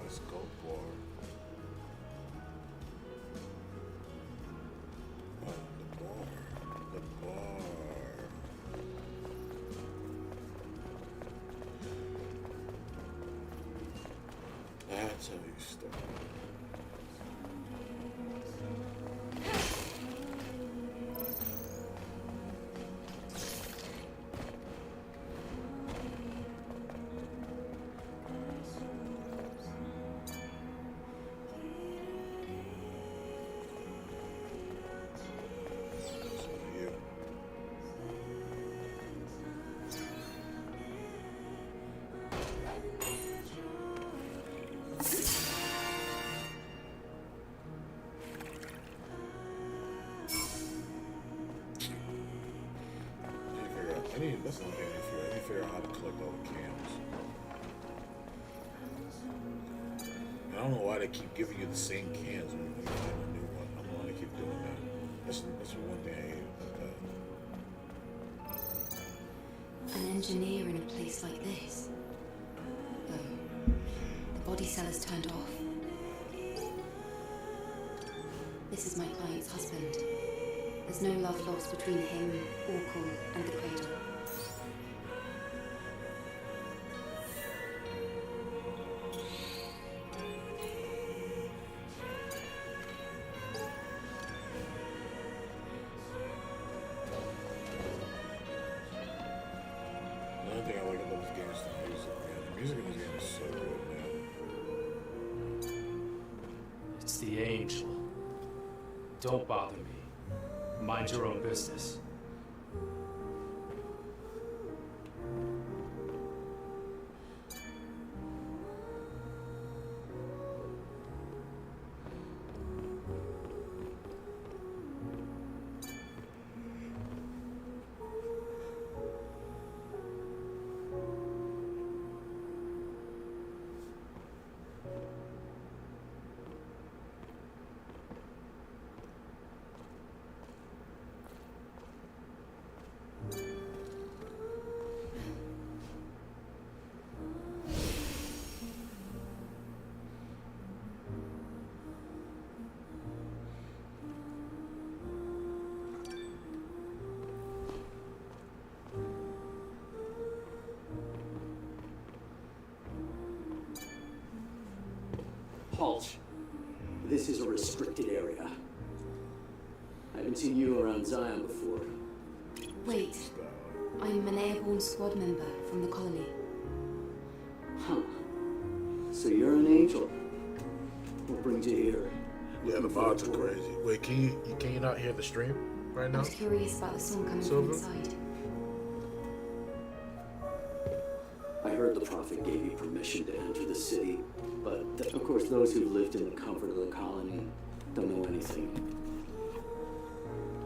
Speaker 1: Let's go for the bar. That's how you start. That's one thing I need to figure out how to collect all the cams. And I don't know why they keep giving you the same cans when you find a new one. I don't know why they keep doing that. That's one thing I hate about that.
Speaker 5: An engineer in a place like this. Oh, the body cell is turned off. This is my client's husband. There's no love lost between him, Orkul, and the cradle.
Speaker 1: Another thing I like about this game is the music, man. The music in this game is so good, man.
Speaker 9: It's the angel. Don't bother me. Mind your own business.
Speaker 10: Halt. This is a restricted area. I haven't seen you around Zion before.
Speaker 5: Wait. I'm an airborne squad member from the colony.
Speaker 10: Huh. So you're an angel. What brings you here?
Speaker 1: Yeah, the mods are crazy. Wait, can you not hear the stream right
Speaker 5: I
Speaker 1: now?
Speaker 5: was curious about the song coming
Speaker 1: Silver?
Speaker 5: from inside.
Speaker 10: I heard the Prophet gave you permission to enter the city, but of course those who've lived in the comfort of the colony don't know anything.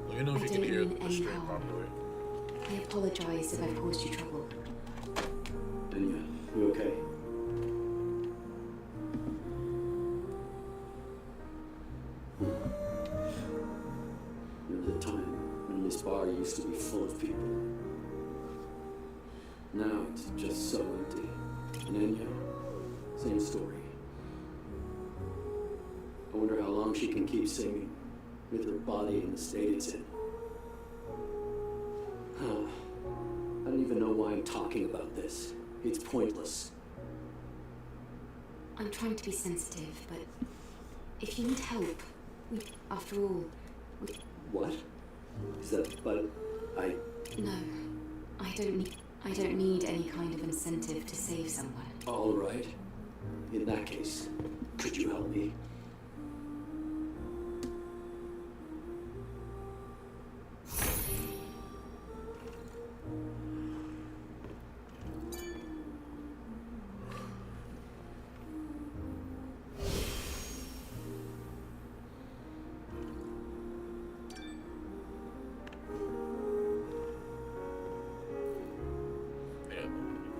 Speaker 1: Let me know if you can hear the stream properly.
Speaker 5: I apologize if I've caused you trouble.
Speaker 10: Enya, you okay? There was a time when this bar used to be full of people. Now it's just so empty. And Enya, same story. I wonder how long she can keep singing with her body in the state it's in. Huh. I don't even know why I'm talking about this. It's pointless.
Speaker 5: I'm trying to be sensitive, but if you need help, after all,
Speaker 10: What? Is that, but I...
Speaker 5: No, I don't need any kind of incentive to save someone.
Speaker 10: All right. In that case, could you help me?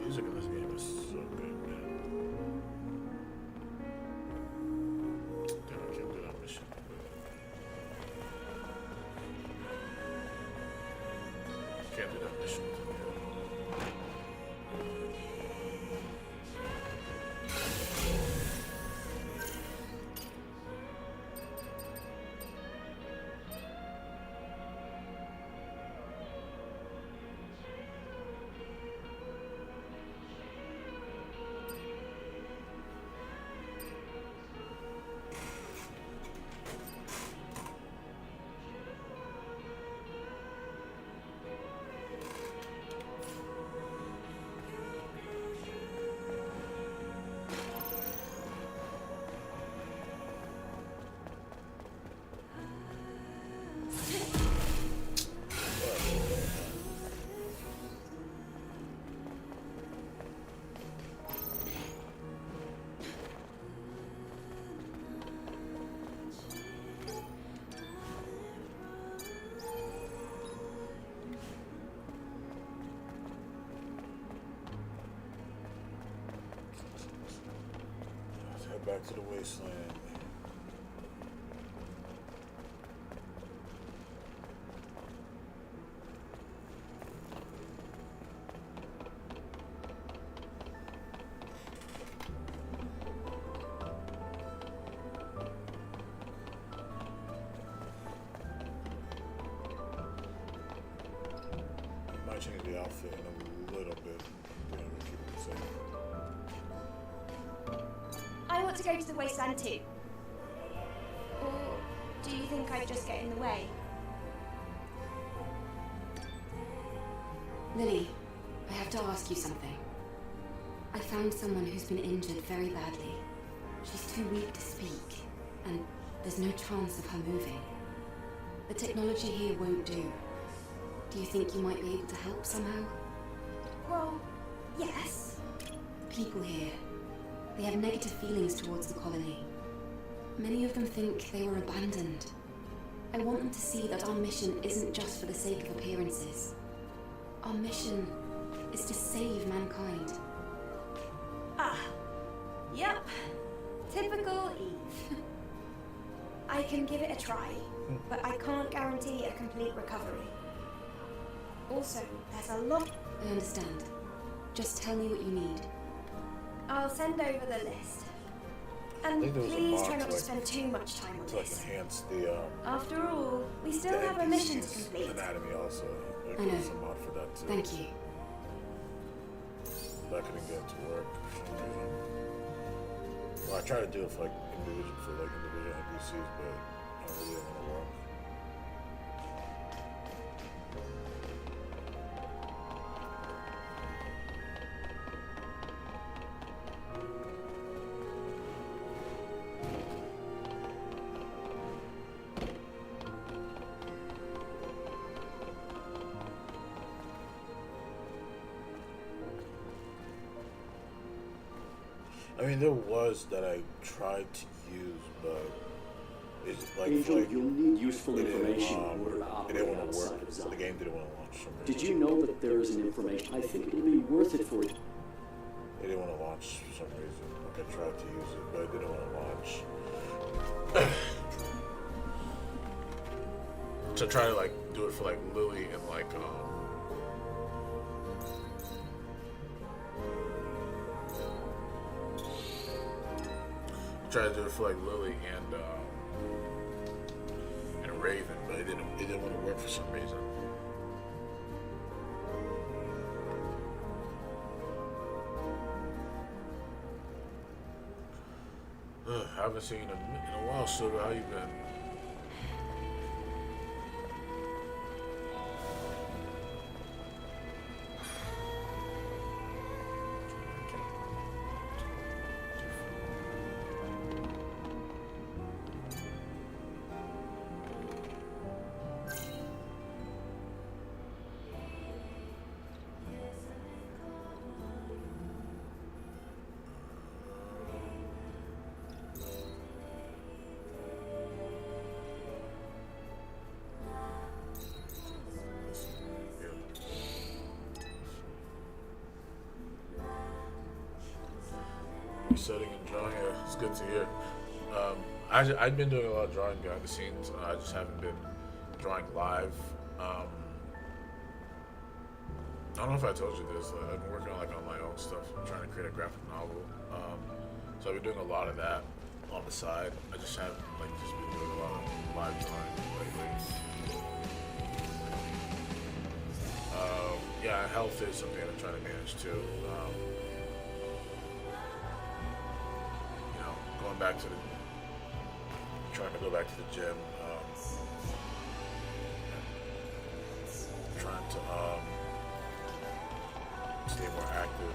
Speaker 1: Music in this game is so good, man. Damn, I can't do that mission. Can't do that mission. Let's head back to the wasteland. Might change the outfit in a little bit. Yeah, we'll keep it the same.
Speaker 11: I want to go to the wasteland too. Or do you think I'd just get in the way?
Speaker 5: Lily, I have to ask you something. I found someone who's been injured very badly. She's too weak to speak, and there's no chance of her moving. The technology here won't do. Do you think you might be able to help somehow?
Speaker 11: Well, yes.
Speaker 5: People here, they have negative feelings towards the colony. Many of them think they were abandoned. I want them to see that our mission isn't just for the sake of appearances. Our mission is to save mankind.
Speaker 11: Ah, yep. Typical Eve. I can give it a try, but I can't guarantee a complete recovery. Also, there's a lot...
Speaker 5: I understand. Just tell me what you need.
Speaker 11: I'll send over the list.
Speaker 1: I
Speaker 11: And
Speaker 1: think there was a
Speaker 11: please
Speaker 1: mod
Speaker 11: try not to
Speaker 1: like-
Speaker 11: spend too much time on
Speaker 1: To like
Speaker 11: this.
Speaker 1: enhance the
Speaker 11: After all, we still
Speaker 1: the
Speaker 11: have a mission to
Speaker 1: NPC's
Speaker 11: complete.
Speaker 1: anatomy also. Like,
Speaker 5: I know.
Speaker 1: there's a mod for that too.
Speaker 5: Thank you.
Speaker 1: That couldn't get to work for some reason. Well, I try to do it for like individual NPCs, but I don't really want to work. I mean, there was that I tried to use, but it's like
Speaker 10: Angel,
Speaker 1: like,
Speaker 10: you'll need useful
Speaker 1: it didn't,
Speaker 10: information in order to
Speaker 1: it
Speaker 10: operate
Speaker 1: didn't want to
Speaker 10: outside
Speaker 1: work.
Speaker 10: of
Speaker 1: The
Speaker 10: Zion.
Speaker 1: game didn't want to launch. For some
Speaker 10: Did
Speaker 1: reason.
Speaker 10: you know that there is an information? I think it'll be worth it for you.
Speaker 1: It didn't want to launch for some reason. Like I tried to use it, but it didn't want to launch. So I tried to like do it for like Lily and like tried to do it for like Lily and Raven, but it didn't want to work for some reason. I haven't seen him in a while, Silver. How you been? Setting and drawing, yeah, it's good to hear. I've been doing a lot of drawing behind the scenes. I just haven't been drawing live. I don't know if I told you this. I've been working on my own stuff. I'm trying to create a graphic novel. So I've been doing a lot of that on the side. I just haven't just been doing a lot of live drawing lately. Yeah, health is something I'm trying to manage too. Going back to trying to go back to the gym, trying to stay more active.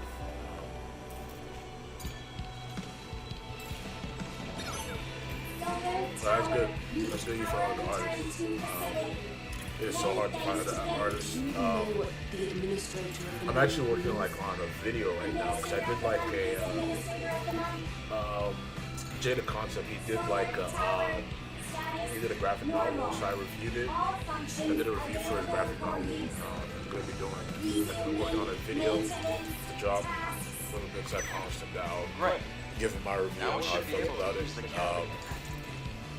Speaker 1: That's good. That's good. You found the artist. It's so hard to find an artist. I'm actually working on a video right now because I did Jada Concept. He did he did a graphic novel, so I reviewed it. I did a review for his graphic novel. I'm gonna be I'm working on a video to drop a little bit because I promised him that I'll give him my review on how I felt about it.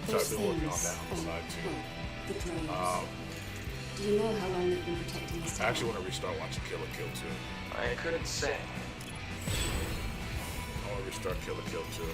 Speaker 1: So I've been working on that on the side too.
Speaker 5: Do you know how long they've been protecting this
Speaker 1: I actually want to restart watching Kill la Kill too.
Speaker 7: I couldn't say.
Speaker 1: I want to restart Kill la Kill too.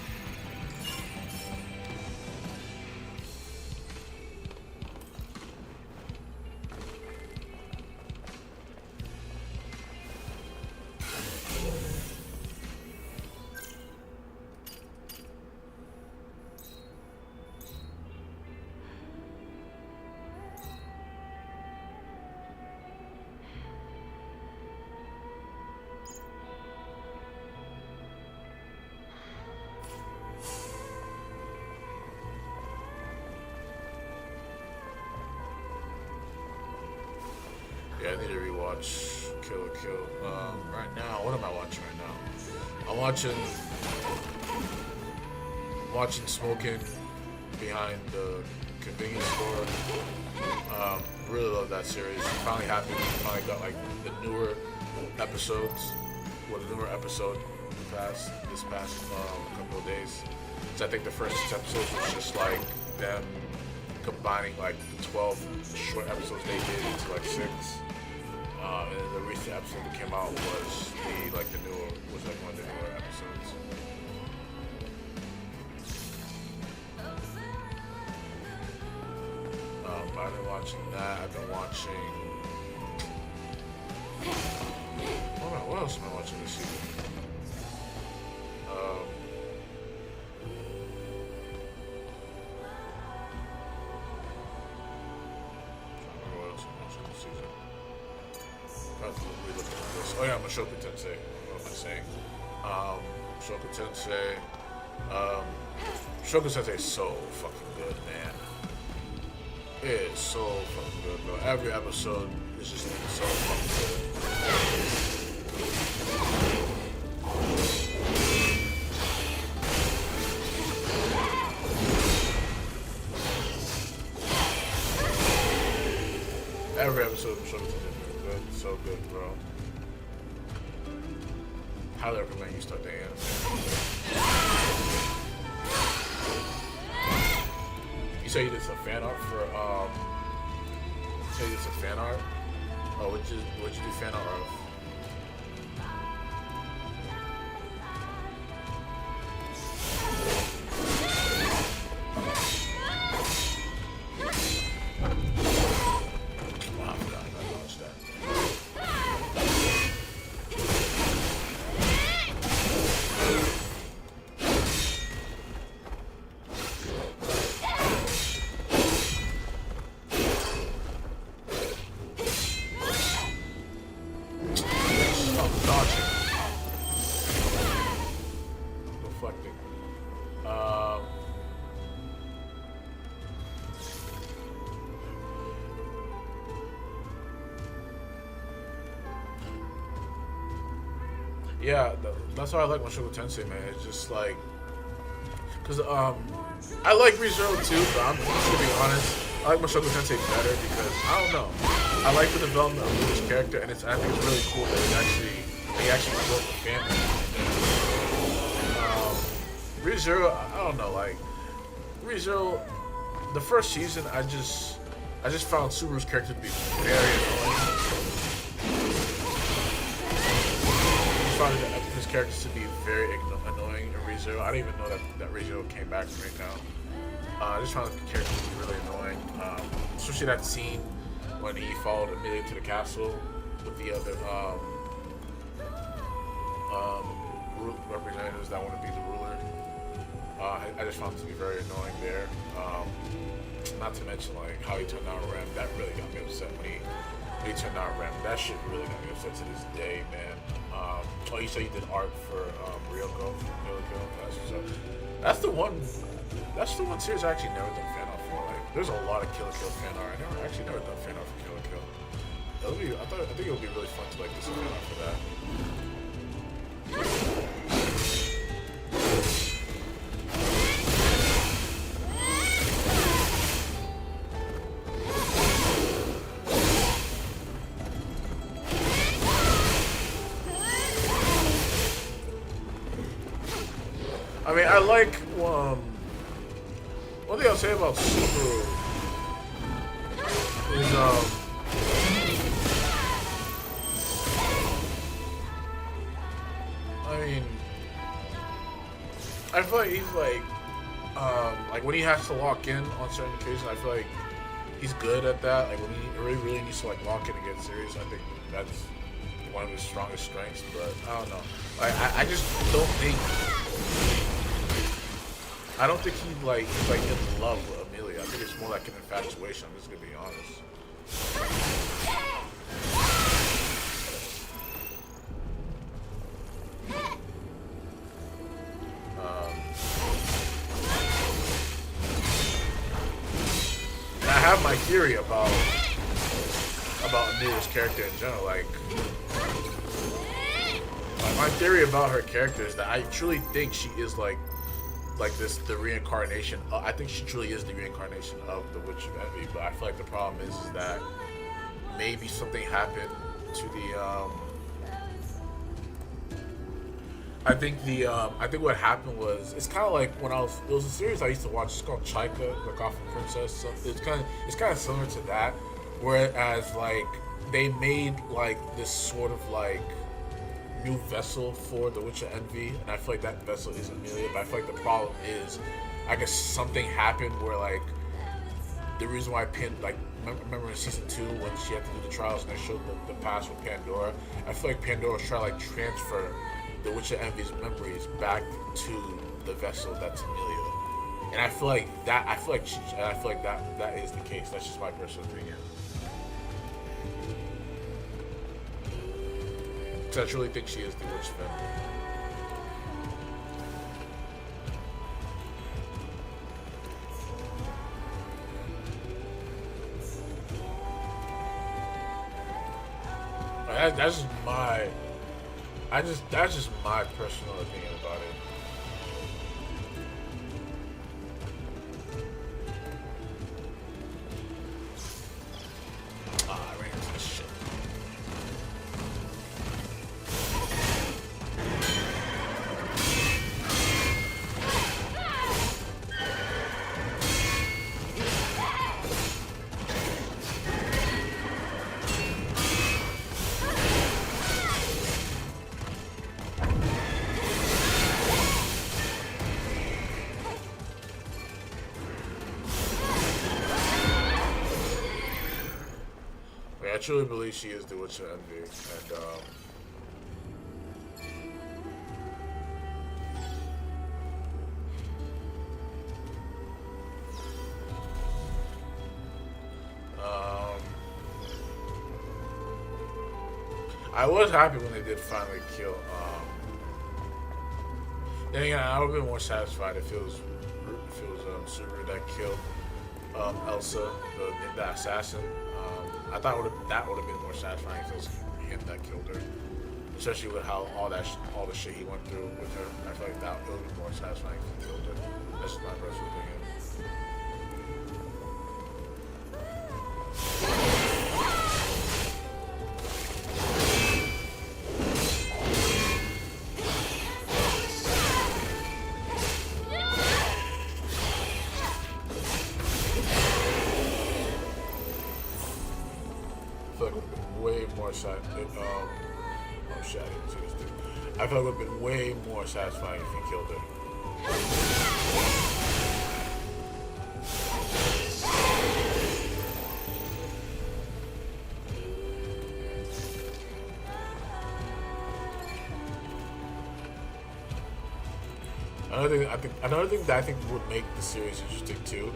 Speaker 1: Yeah, I need to rewatch Kill la Kill. Right now, what am I watching right now? I'm watching Smoking Behind the Convenience Store. Really love that series. Finally happy. Finally got the newer episodes. Well, the newer episode this past couple of days. So I think the first 6 episodes was just them combining the 12 short episodes they did into 6. And then the recent episode that came out was one of the newer episodes. I've been watching that. I've been watching. What else am I watching this season? Oh yeah, Mushoku Tensei. What am I saying? Mushoku Tensei. Mushoku Tensei is so fucking good, man. It is so fucking good, bro. Every episode is just so fucking good. Every episode of Mushoku Tensei is good. So good, bro. Highly recommend you start the anime. You say you did some fan art for you say you did some fan art? Oh, what'd you do fan art of? Wow, I forgot I watched that. Deflecting. Yeah, that's why I like Mushoku Tensei, man. It's just like, cause I like ReZero too, but I'm just gonna be honest. I like Mushoku Tensei better because I don't know. I like the development of this character, and I think it's really cool that they actually built the family. ReZero, I don't know, like ReZero, the first season, I just found Subaru's character to be very annoying. I found his characters to be very annoying in ReZero. I didn't even know that ReZero came back right now. I just found the character to be really annoying, especially that scene when he followed Amelia to the castle with the other representatives that want to be the ruler. I just found it to be very annoying there. Not to mention like how he turned down Rem. That really got me upset when he turned down Rem. That shit really got me upset to this day, man. Oh, you said you did art for Ryoko from Kill Kill. That's the one series I actually never done fan art for. Like, there's a lot of Kill Kill fan art. I never done fan art for Kill Kill. I think it would be really fun to like do some fan art for that. I mean, I like, one thing I'll say about Subaru is, I mean, I feel like he's like when he has to lock in on certain occasions, I feel like he's good at that. Like when he really needs to like lock in and get serious, I think that's one of his strongest strengths. But I don't know. Like I just don't think he's like in love with Amelia. I think it's more like an infatuation. I'm just gonna be honest. I have my theory about Amelia's character in general. Like my theory about her character is that I truly think she is like the reincarnation. I think she truly is the reincarnation of the Witch of Envy. But I feel like the problem is that maybe something happened to the. I think what happened was it's kind of like when it was a series I used to watch. It's called Chaika, the Gotham Princess. So it's kind of similar to that, whereas like they made like this sort of like new vessel for the Witch of Envy, and I feel like that vessel is Amelia. But I feel like the problem is, I guess something happened where like the reason why remember in season 2 when she had to do the trials and they showed the past with Pandora. I feel like Pandora was trying to like transfer the Witch of Envy's memories back to the vessel that's Amelia, and I feel like that is the case. That's just my personal opinion. Because I truly think she is the witch of Endor. That's just my, that's just my personal opinion about it. I ran into this shit. I truly believe she is the Witch of Envy, and I was happy when they did finally kill. Then again, I would have been more satisfied if it was Subaru that killed Elsa, the assassin. I thought that would have been more satisfying if it was him that killed her, especially with how all the shit he went through with her. I feel like that would have been more satisfying if he killed her. That's just my personal opinion. Oh shit, I didn't see this dude. I felt it would have been way more satisfying if he killed her. Another thing that I think would make the series interesting too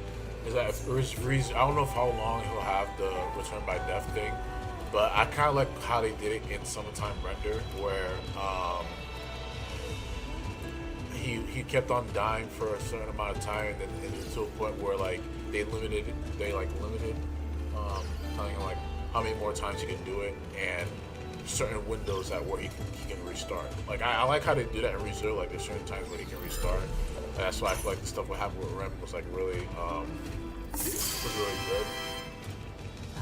Speaker 1: is that if Reese, I don't know how long he'll have the Return by Death thing. But I kind of like how they did it in Summertime Render, where he kept on dying for a certain amount of time, and then to a point where like they limited telling him like how many more times he can do it, and certain windows at where he can restart. Like I like how they do that in ReZero. Like there's certain times where he can restart. And that's why I feel like the stuff what happened with Rem was like really good.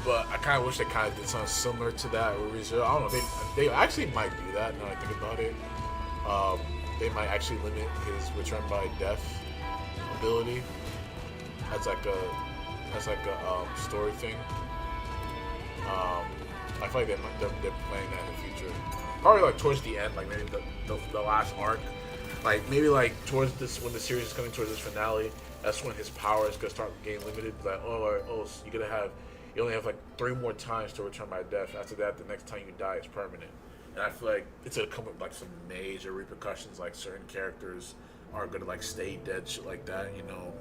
Speaker 1: But I kind of wish they kind of did something similar to that with ReZero. I don't know. They actually might do that. Now I think about it, they might actually limit his Return by Death ability. That's like a story thing. I feel like they're playing that in the future. Probably like towards the end, like maybe the last arc, like maybe like towards this when the series is coming towards this finale. That's when his power is gonna start getting limited. Like you only have like 3 more times to return by death. After that, the next time you die is permanent. And I feel like it's gonna come with like some major repercussions. Like certain characters are gonna like stay dead, shit like that. You know,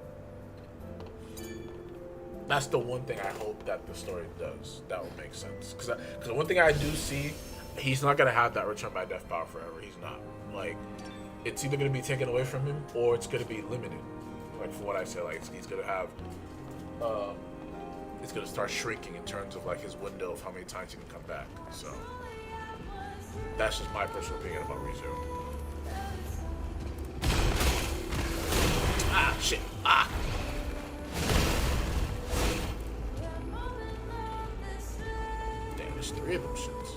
Speaker 1: that's the one thing I hope that the story does. That would make sense. Because the one thing I do see, he's not gonna have that return by death power forever. He's not. Like it's either gonna be taken away from him or it's gonna be limited. Like from what I said, like he's gonna have. It's gonna start shrinking in terms of like his window of how many times he can come back. So that's just my personal opinion about ReZero. Ah shit! Ah. Damn, there's 3 of them shits.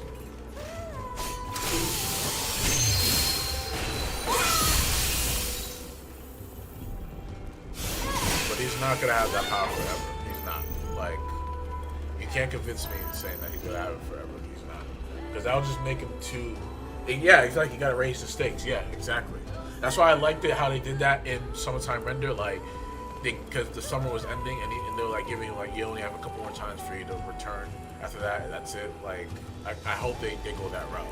Speaker 1: But he's not gonna have that power forever. He's not. Like, you can't convince me in saying that he's gonna have it forever. He's not, because that would just make him too. Yeah, exactly. You gotta raise the stakes. Yeah, exactly. That's why I liked it how they did that in Summertime Render. Like, because the summer was ending, and they were like giving you like you only have a couple more times for you to return. After that, that's it. Like, I hope they go that route.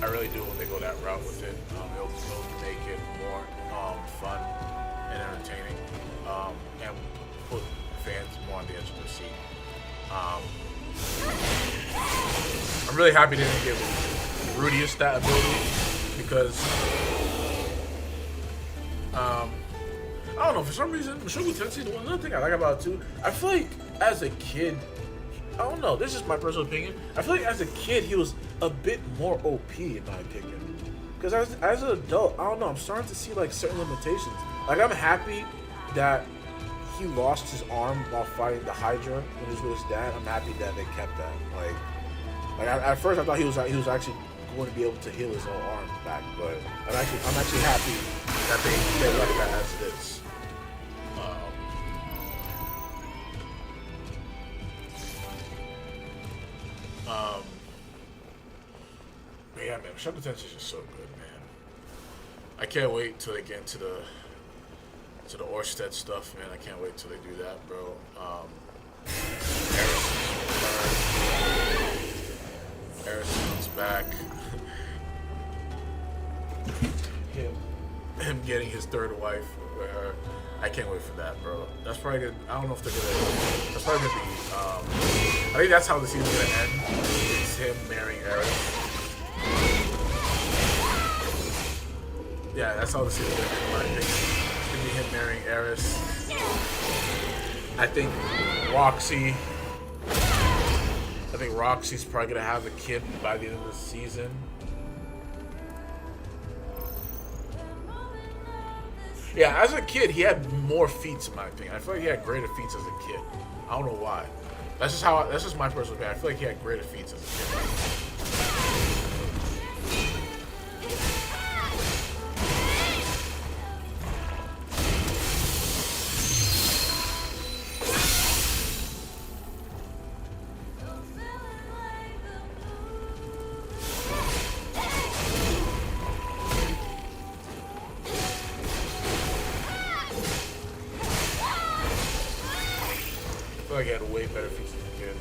Speaker 1: I really do when they go that route with it. It'll make it more I'm really happy they didn't give Rudius that ability because I don't know, for some reason Mushoku Tensei, the one other thing I like about it too, I feel like as a kid, I don't know, this is my personal opinion, I feel like as a kid he was a bit more OP in my opinion. Because as an adult, I don't know, I'm starting to see like certain limitations. Like I'm happy that he lost his arm while fighting the Hydra when he was with his dad. I'm happy that they kept that. Like at first I thought he was actually going to be able to heal his own arm back, but I'm actually happy that they left that as it is. But yeah, man, Mushoku Tensei is just so good, man. I can't wait till they get into the Orsted stuff, man. I can't wait till they do that, bro. Harrison's back. him getting his third wife with her. I can't wait for that, bro. That's probably gonna, I don't know if they're gonna. That's probably gonna be. I think that's how the season's gonna end. It's him marrying Eris. Yeah, that's how the season's gonna end. I think it's gonna be him marrying Eris. I think Roxy's probably gonna have a kid by the end of the season. Yeah, as a kid, he had more feats in my opinion. I feel like he had greater feats as a kid. I don't know why. That's just my personal opinion. I feel like he had greater feats as a kid. I feel like he had way better feats as a kid.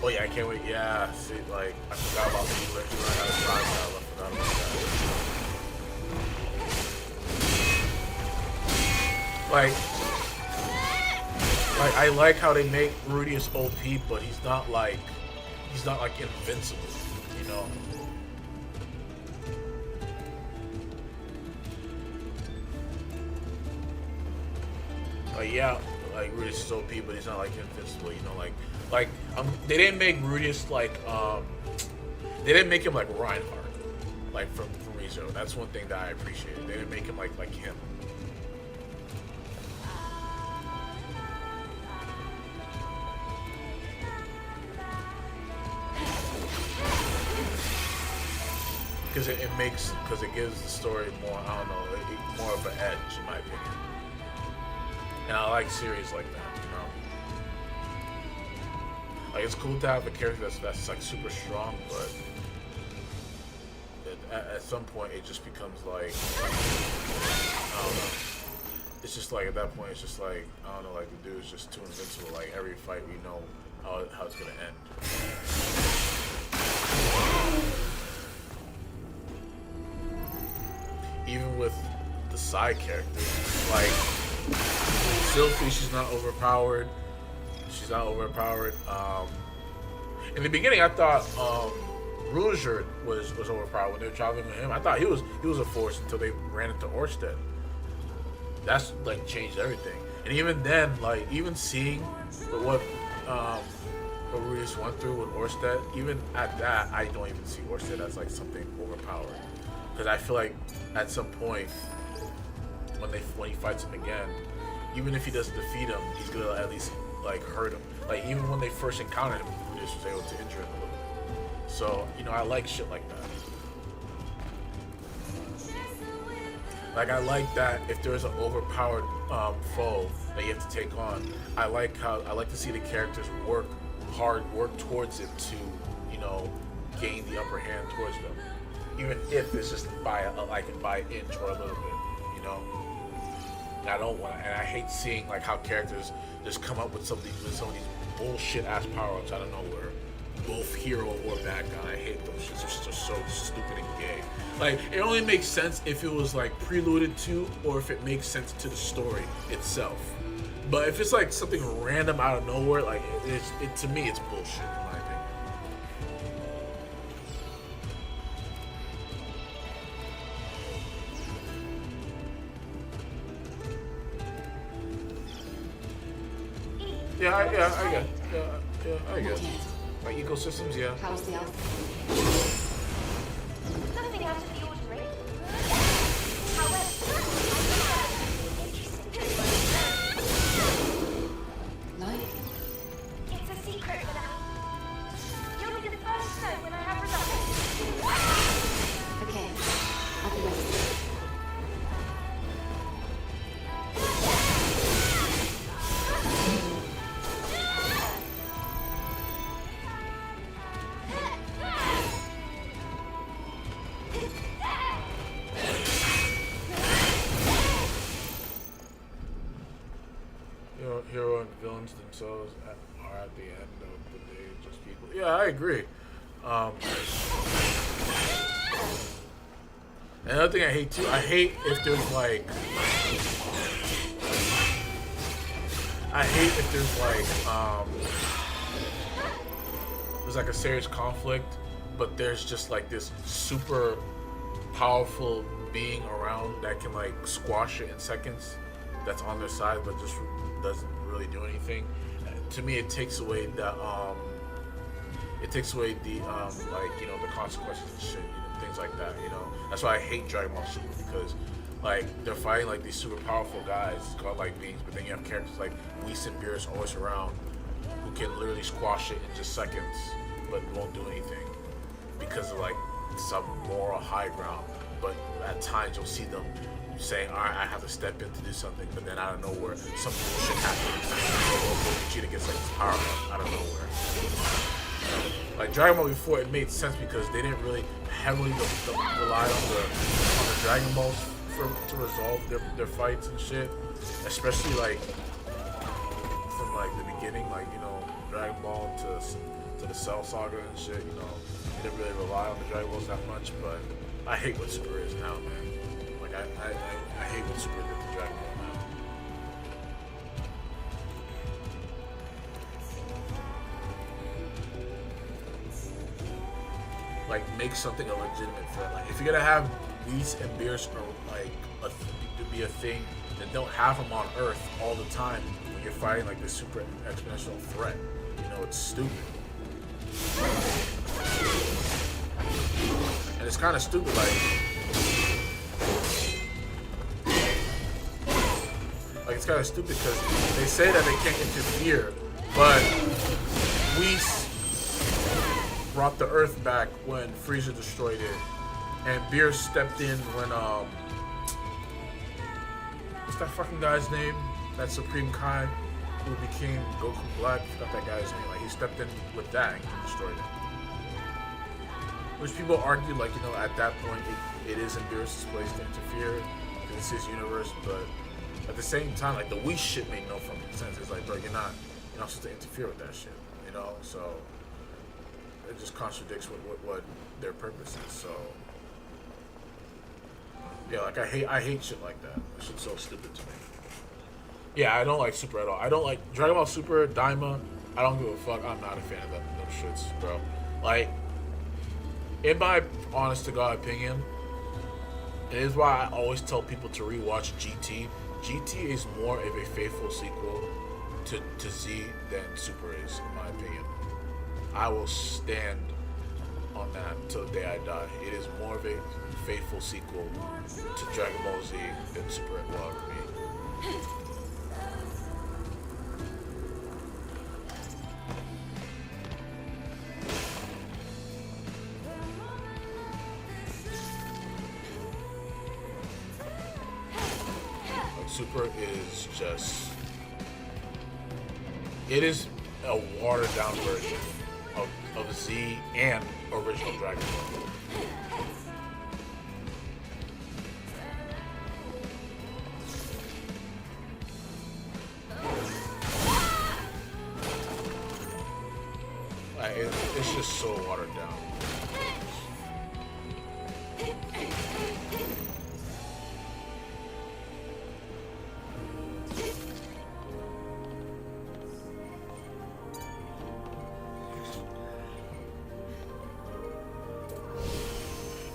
Speaker 1: Oh yeah, I can't wait. Yeah, see, like I forgot about the English. I forgot about that. Like I like how they make Rudius OP, but he's not like invincible, you know. Yeah, like Rudius is OP, but he's not like invincible, you know. Like they didn't make Rudius they didn't make him like Reinhardt, like from ReZero. That's one thing that I appreciated. They didn't make him like him. Because it gives the story more, I don't know, more of an edge in my opinion. And I like series like that, you know. Like it's cool to have a character that's like super strong, but at some point it just becomes like, I don't know. It's just like at that point it's just like, I don't know, like the dude is just too invincible. Like every fight we know how it's gonna end. Even with the side characters, like Sylphie, she's not overpowered. In the beginning, I thought Rouger was overpowered when they were traveling with him. I thought he was a force until they ran into Orsted. That's like changed everything. And even then, like even seeing what Rudius went through with Orsted, even at that, I don't even see Orsted as like something overpowered. Because I feel like at some point when he fights him again, even if he doesn't defeat him, he's gonna at least like hurt him. Like even when they first encountered him, Rudius was able to injure him a little bit. So you know, I like shit like that. Like I like that if there's an overpowered foe that you have to take on, I like to see the characters work towards it to, you know, gain the upper hand towards them. Even if it's just by an inch or a little bit, you know. And I don't want, and I hate seeing like how characters just come up with some of these bullshit ass power ups out of nowhere. both hero or bad guy. I hate those shits. They're just so stupid and gay. Like, it only makes sense if it was like preluded to, or if it makes sense to the story itself. But if it's like something random out of nowhere, like it to me, it's bullshit in my opinion. Yeah, I get. I get. Like ecosystems, yeah.
Speaker 5: How's the alpha?
Speaker 8: Nothing out of the ordinary. However,
Speaker 5: Like?
Speaker 8: it's a secret for now. You'll be the first to know when I have results.
Speaker 5: Okay, I'll be ready.
Speaker 1: Hero and villains themselves are at the end of the day just people. Yeah, I agree. Another thing I hate too, I hate if there's like, there's like a serious conflict, but there's just like this super powerful being around that can like squash it in seconds, that's on their side but just doesn't really do anything. To me, it takes away the like, you know, the consequences and shit, you know, things like that, you know. That's why I hate Dragon Ball Super, because like they're fighting like these super powerful guys called like beings, but then you have characters like Whis and Beerus always around who can literally squash it in just seconds but won't do anything because of like some moral high ground. But at times you'll see them saying, alright, I have to step in to do something, but then out of nowhere some bullshit happens. Vegeta gets like power up out of nowhere. Like Dragon Ball before, it made sense because they didn't really heavily rely on the Dragon Balls to resolve their fights and shit. Especially like from like the beginning, like, you know, Dragon Ball to the Cell Saga and shit, you know, they didn't really rely on the Dragon Balls that much. But I hate what Super is now, man. Like I hate what Super did to Dragon Ball now. Like, make something a legitimate threat. Like, if you're gonna have Whis and Beerus like to be a thing, then don't have them on Earth all the time when you're fighting like this super exponential threat. You know, it's stupid. And it's kind of stupid, like it's kind of stupid because they say that they can't interfere, but Whis brought the Earth back when Frieza destroyed it, and Beerus stepped in when what's that fucking guy's name? That Supreme Kai who became Goku Black. I forgot that guy's name. Like, he stepped in with that and destroyed it. Which people argue, like, you know, at that point it is in Beerus' place to interfere because it's his universe, but at the same time, like, the Whis shit made no fucking sense. It's like, bro, you're not supposed to interfere with that shit, you know? So it just contradicts what their purpose is. So yeah, like I hate shit like that. That shit's so stupid to me. Yeah, I don't like Super at all. I don't like Dragon Ball Super, Daima. I don't give a fuck. I'm not a fan of them shits, bro. Like, in my honest to God opinion, it is why I always tell people to rewatch GT. GT is more of a faithful sequel to Z than Super is, in my opinion. I will stand on that until the day I die. It is more of a faithful sequel to Dragon Ball Z than Super will ever be. Super is just, it is a watered down version of Z and original Dragon Ball. It's it's just so watered down.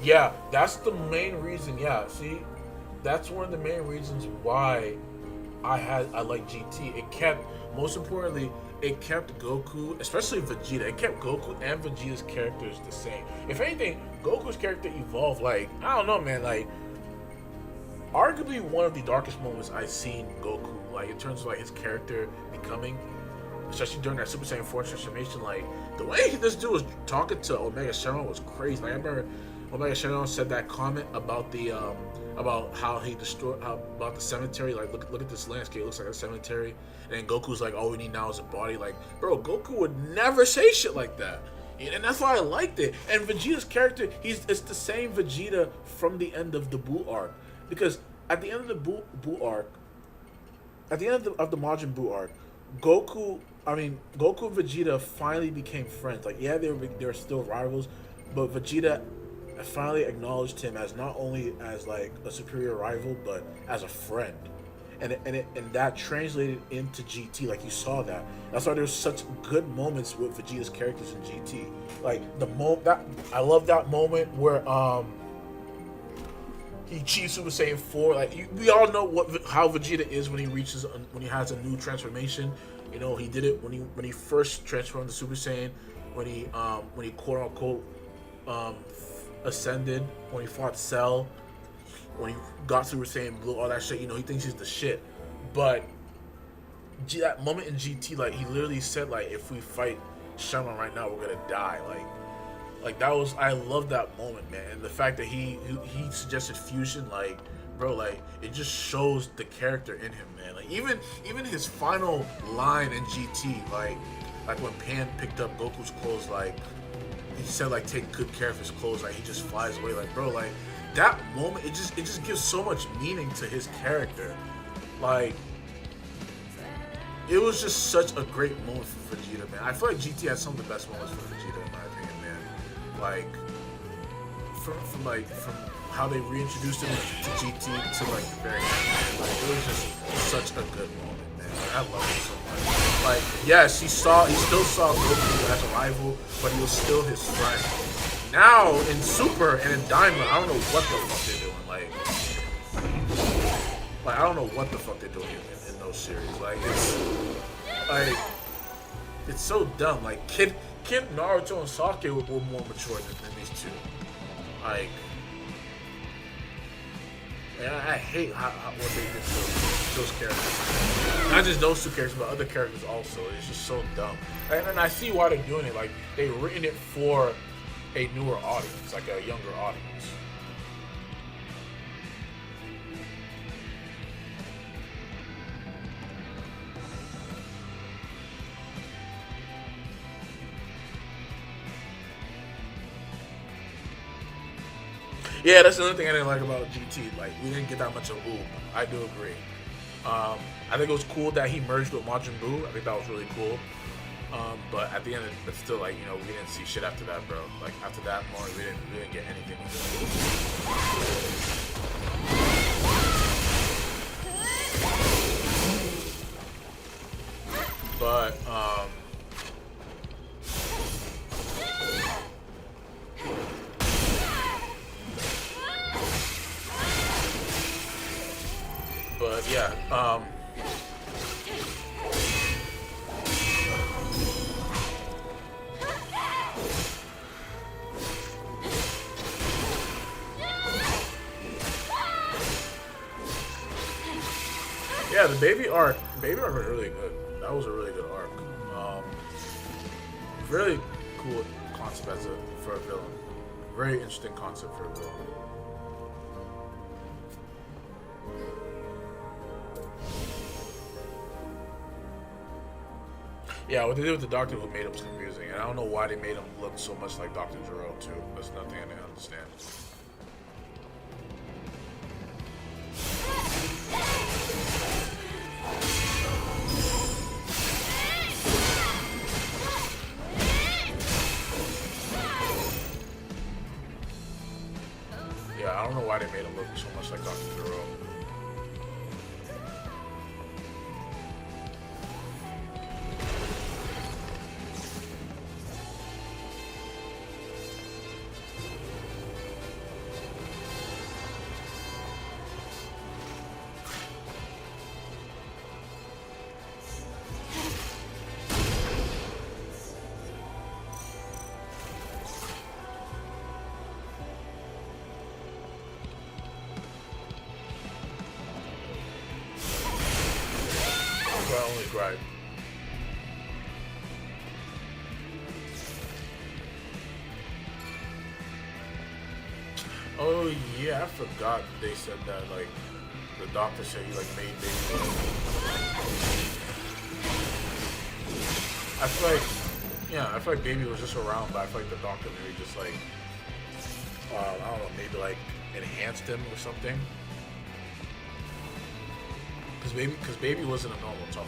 Speaker 1: Yeah, that's the main reason. Yeah, see, that's one of the main reasons why I like GT. It kept, most importantly, it kept Goku, especially Vegeta. It kept Goku and Vegeta's characters the same. If anything, Goku's character evolved. Like, I don't know, man. Like, arguably one of the darkest moments I've seen Goku. Like, in terms of like his character becoming, especially during that Super Saiyan 4 transformation. Like, the way this dude was talking to Omega Shenron was crazy. Like, I remember Omega Shenron said that comment about the about how he destroyed, about the cemetery. Like, look at this landscape. It looks like a cemetery. And then Goku's like, all we need now is a body. Like, bro, Goku would never say shit like that. And that's why I liked it. And Vegeta's character, it's the same Vegeta from the end of the Buu arc. Because at the end of the Buu arc, at the end of the Majin Buu arc, Goku and Vegeta finally became friends. Like, yeah, they were still rivals, but Vegeta finally acknowledged him as not only as like a superior rival, but as a friend. And that translated into GT. Like, you saw that. That's why there's such good moments with Vegeta's characters in GT. Like, I love that moment where he cheats Super Saiyan 4. Like, we all know how Vegeta is when he has a new transformation. You know, he did it when he first transformed to Super Saiyan, when he quote unquote ascended, when he fought Cell, when he got Super Saiyan Blue, all that shit. You know, he thinks he's the shit. But that moment in GT, like, he literally said, like, if we fight Shenron right now, we're gonna die. Like that was, I love that moment, man. And the fact that he suggested fusion, like, bro, like, it just shows the character in him, man. Like, even his final line in GT, like when Pan picked up Goku's clothes, like, he said, like, take good care of his clothes, like, he just flies away. Like, bro, like, that moment, it just gives so much meaning to his character. Like, it was just such a great moment for Vegeta, man. I feel like GT had some of the best moments for Vegeta, in my opinion, man. Like, from how they reintroduced him to GT to, like, the very end, man. Like, it was just such a good moment, man. Like, I love it so much. Like, yes, he still saw Goku as a rival, but he was still his friend. Now, in Super and in Diamond, I don't know what the fuck they're doing. Like, I don't know what the fuck they're doing in those series. It's so dumb. Like, Kid Naruto and Sasuke were more mature than these two. Like, man, I hate what they did to those characters. Not just those two characters, but other characters also. It's just so dumb. And I see why they're doing it. Like, they've written it for a newer audience, like a younger audience. Yeah, that's another thing I didn't like about GT. Like, we didn't get that much of Oob. I do agree. I think it was cool that he merged with Majin Buu. I think that was really cool. But at the end, it's still, like, you know, we didn't see shit after that, bro. Like, after that moment, we didn't get anything. But yeah, yeah, the baby arc was really good. That was a really good arc. Really cool concept for a villain. Very interesting concept for a villain. Yeah, what they did with the Doctor Who made him confusing, and I don't know why they made him look so much like Dr. Gero too. That's nothing I didn't understand. they made him look so much like Dr. Jerome. Only gripe. Oh yeah, I forgot they said that. Like the doctor said he like made baby. I feel like baby was just around, but I feel like the doctor maybe just like I don't know, maybe like enhanced him or something. Because baby wasn't a normal tough.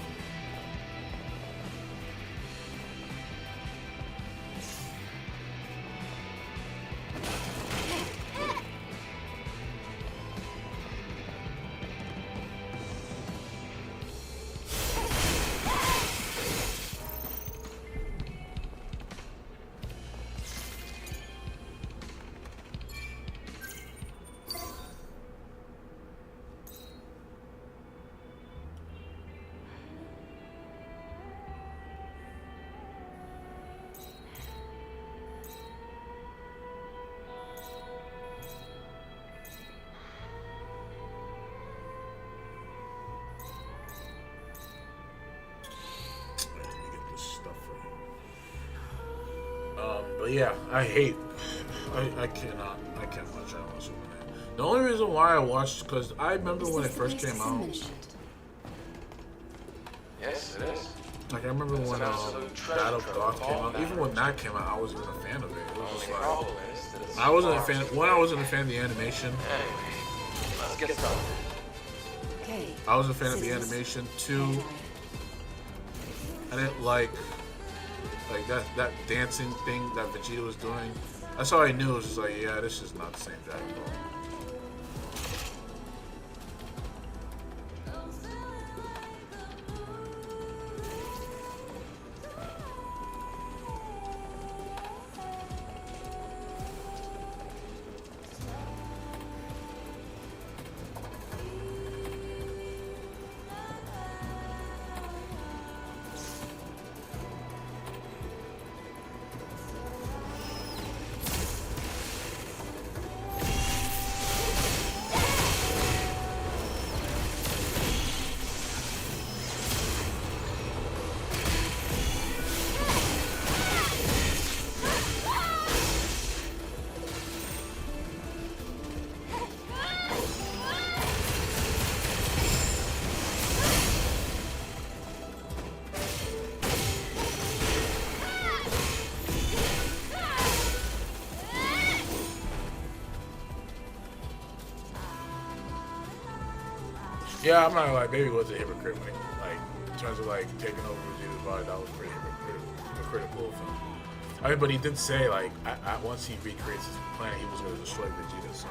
Speaker 1: But yeah, I can't watch Superman. The only reason why I watched, because I remember when it first came out.
Speaker 12: Yes, it is.
Speaker 1: Like I remember when Battle of Goth came out. Even when that came out, I wasn't a fan of it. It was just like I wasn't a fan. One, I wasn't a fan of the animation.
Speaker 12: Let's get started.
Speaker 1: I was a fan of the animation. Two, I didn't like that dancing thing that Vegeta was doing. That's all I knew. It was just like, yeah, this is not the same Dragon Ball. Yeah, I'm not gonna lie, Baby was a hypocrite when he, like, in terms of like taking over Vegeta's body. That was pretty hypocritical of him. I mean, but he did say like, once he recreates his planet, he was gonna destroy Vegeta. So.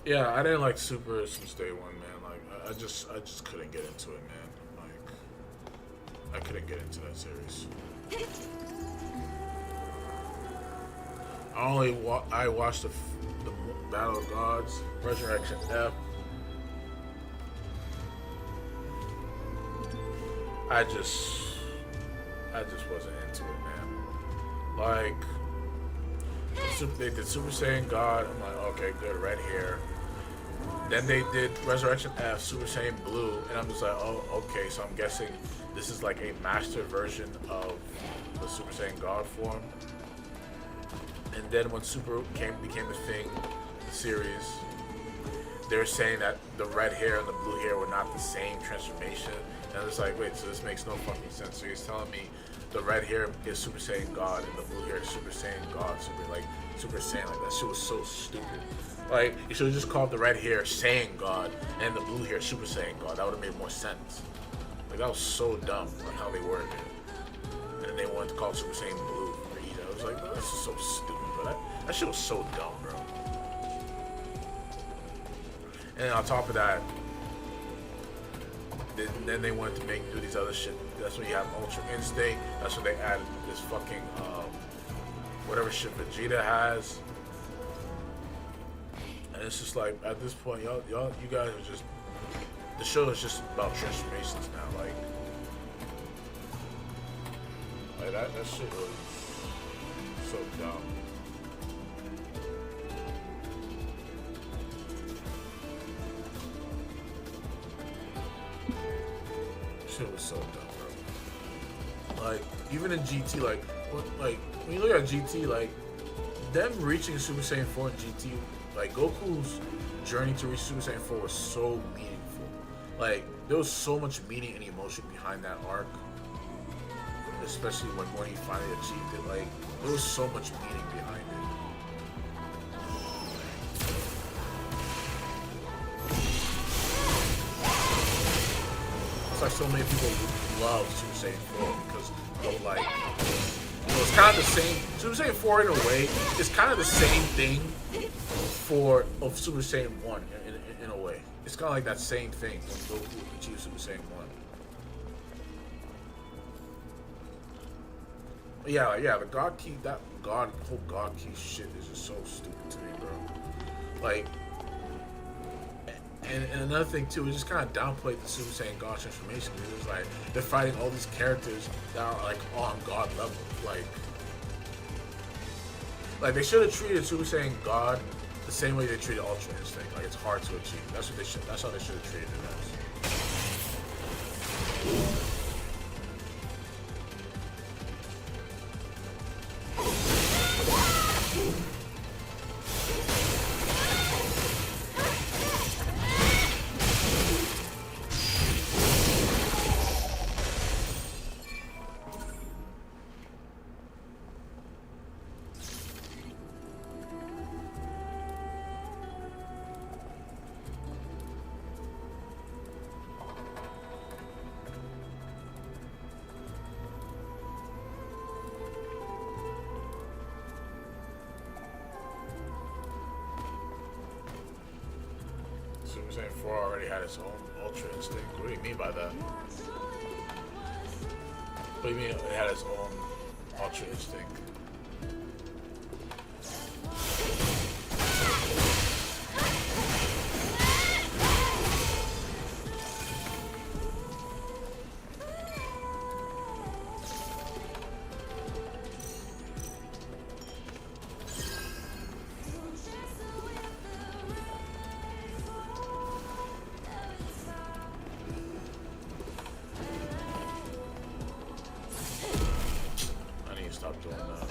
Speaker 1: Yeah, I didn't like Super since day one, man. Like, I just couldn't get into it, man. Like, I couldn't get into that series. I watched the Battle of Gods, Resurrection F. I just wasn't into it, man. Like, they did Super Saiyan God. I'm like, okay, good, red hair. Then they did Resurrection F, Super Saiyan Blue, and I'm just like, oh, okay, so I'm guessing this is like a master version of the Super Saiyan God form. And then when Super became a thing, the series, they were saying that the red hair and the blue hair were not the same transformation. And I was like, wait, so this makes no fucking sense. So he's telling me the red hair is Super Saiyan God and the blue hair is Super Saiyan God, Super Saiyan. Like that shit was so stupid. Like you should have just called the red hair Saiyan God and the blue hair Super Saiyan God. That would have made more sense. Like that was so dumb, like how they worded it. And then they wanted to call it Super Saiyan Blue for Vegeta. I was like, bro, this is so stupid, bro. That shit was so dumb, bro. And then on top of that, then they wanted to do these other shit. That's when you have Ultra Instinct. That's when they added this fucking whatever shit Vegeta has. And it's just like at this point, you guys are just, the show is just about transformations now. Like that shit was so dumb. Shit was so dumb, bro. Like even in GT, like when you look at GT, like them reaching Super Saiyan 4 in GT, like Goku's journey to reach Super Saiyan 4 was so meaningful. Like there was so much meaning and emotion behind that arc, especially when he finally achieved it. Like there was so much meaning behind it. That's why so many people love Super Saiyan 4 because of like, you know, it's kind of the same. Super Saiyan 4 in a way is kind of the same thing of Super Saiyan 1 in a way. It's kind of like that same thing when Goku achieved Super Saiyan 1. But yeah, the God Key, whole God Key shit is just so stupid to me, bro. Like, and another thing too, it just kind of downplayed the Super Saiyan God transformation. It was like they're fighting all these characters that are like on God level. Like they should have treated Super Saiyan God the same way they treated Ultra Instinct. Like it's hard to achieve. That's how they should have treated it as. Super Saiyan 4 already had its own Ultra Instinct. What do you mean by that? What do you mean it had its own Ultra Instinct? Stop doing that.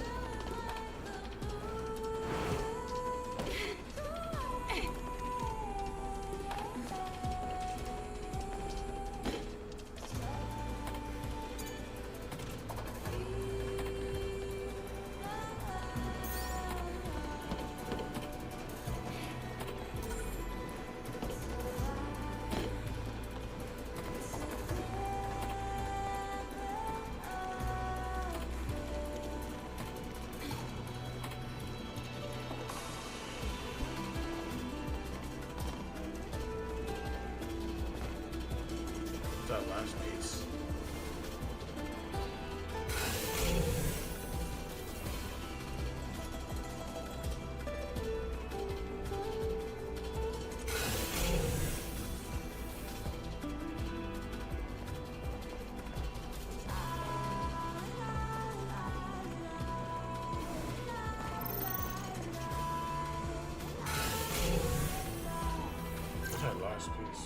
Speaker 1: That last piece. What's that last piece?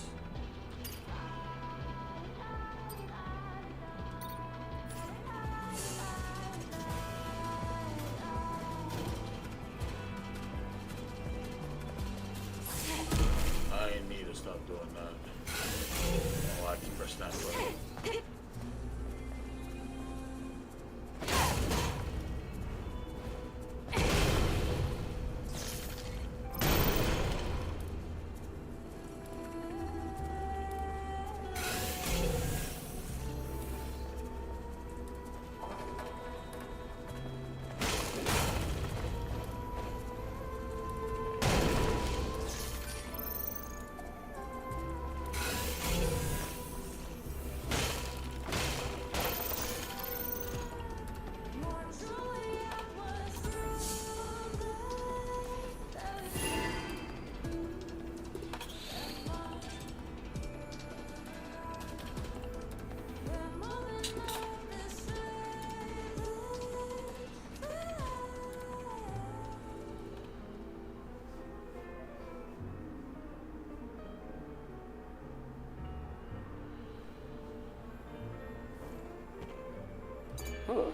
Speaker 6: Huh.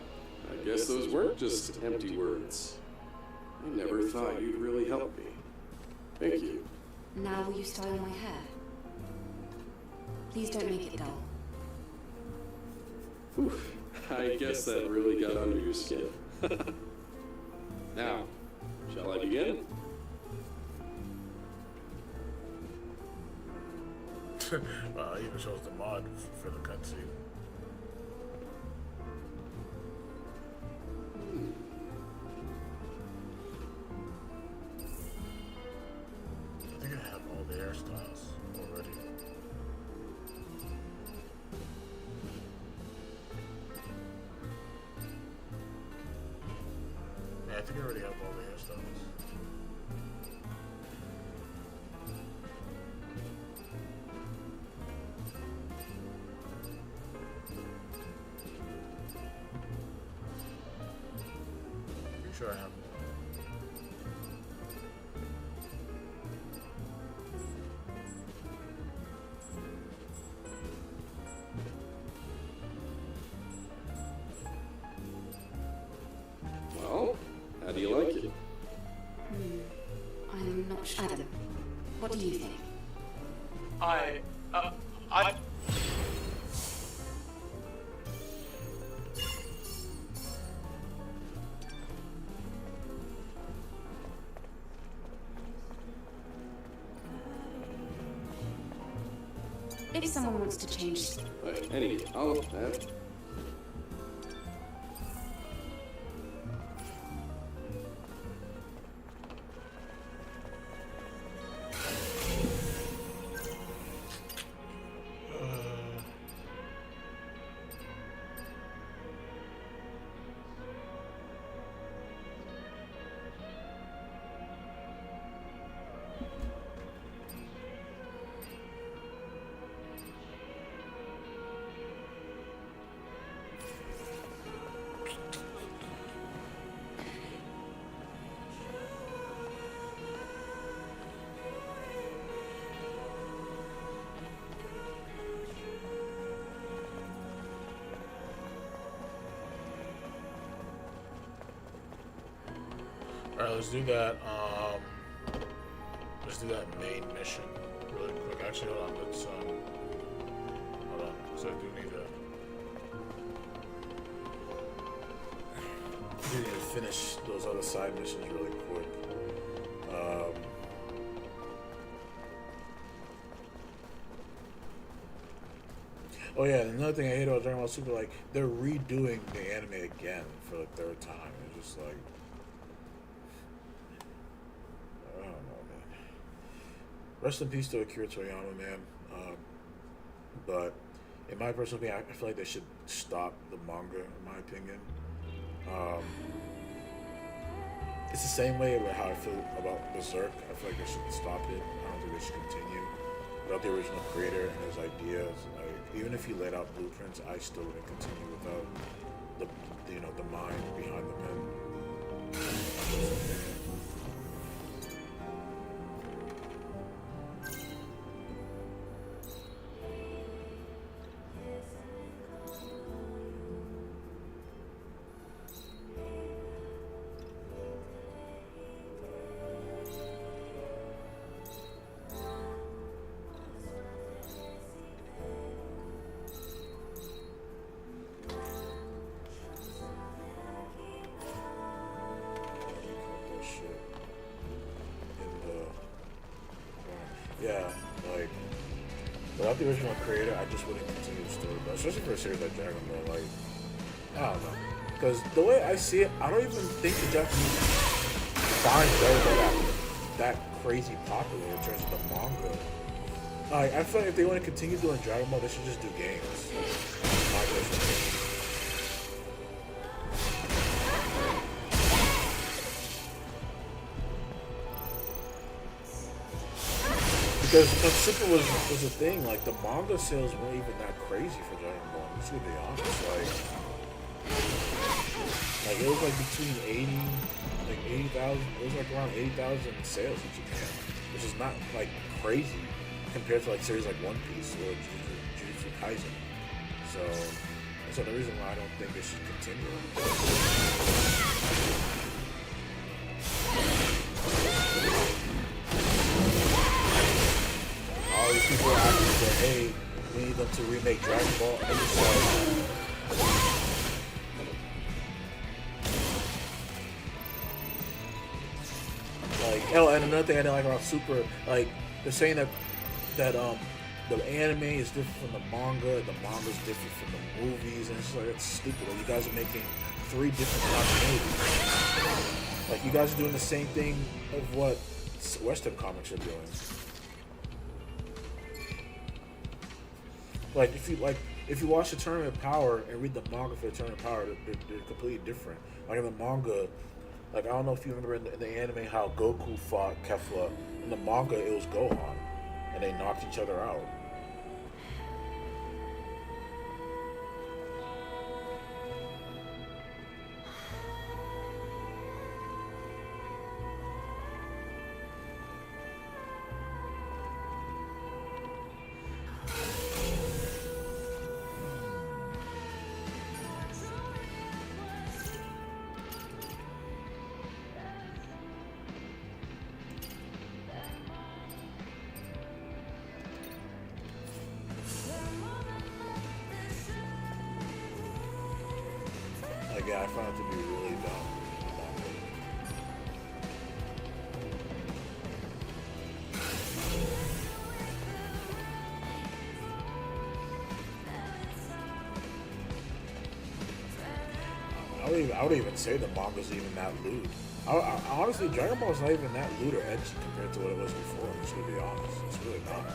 Speaker 6: I guess those weren't just empty words. I never thought you'd really help me. Thank you.
Speaker 5: Now will you style my hair? Please don't make it dull.
Speaker 6: Whew. I guess that really got under your skin. Now, shall I begin?
Speaker 1: It even shows the mod for the cutscene. I think I have all the hairstyles already. Yeah, I think I already have all the hairstyles. Pretty sure I have.
Speaker 6: Well, how do you like it?
Speaker 5: I'm not sure. Adam, what do you think?
Speaker 9: I.
Speaker 5: If someone wants to change...
Speaker 6: Anyway, I'll add.
Speaker 1: Alright, let's do that. Let's do that main mission really quick. Actually, hold on. Let's hold on. So I do need to finish those other side missions really quick. Oh yeah, and another thing I hate about Dragon Ball Super, like they're redoing the anime again for the third time. It's just like. I don't know, man. Rest in peace to Akira Toriyama, man. But in my personal opinion, I feel like they should stop the manga, in my opinion. It's the same way about how I feel about Berserk. I feel like they should stop it. I don't think they should continue without the original creator and his ideas. Like, even if he laid out blueprints, I still wouldn't continue without the mind behind the pen. Yeah, like, without the original creator, I just wouldn't continue the story, but especially for a series like Dragon Ball, like, I don't know. Because the way I see it, I don't even think the Japanese find Dragon Ball that crazy popular in terms of the manga. Like, I feel like if they want to continue doing Dragon Ball, they should just do games. My personal opinion. Because when Super was a thing, like the manga sales weren't even that crazy for Dragon Ball. I'm just gonna be honest, like it was like between 80,000. It was like around 80,000 sales in Japan, which is not like crazy compared to like series like One Piece or Jujutsu Kaisen. So So the reason why I don't think they should continue. All these people are asking that, hey, we need them to remake Dragon Ball. And it's like, oh, and another thing I didn't like about Super, like, they're saying that the anime is different from the manga is different from the movies, and it's like, it's stupid. Like, you guys are making 3 different continuities. Like, you guys are doing the same thing of what Western comics are doing. Like, if you watch the Tournament of Power and read the manga for the Tournament of Power, they're completely different. Like in the manga, like I don't know if you remember in the anime how Goku fought Kefla. In the manga, it was Gohan, and they knocked each other out. Yeah, I found it to be really dumb. I would even say the manga's even that lewd. I honestly, Dragon Ball's not even that lewd or edgy compared to what it was before. I'm just gonna be honest. It's really not.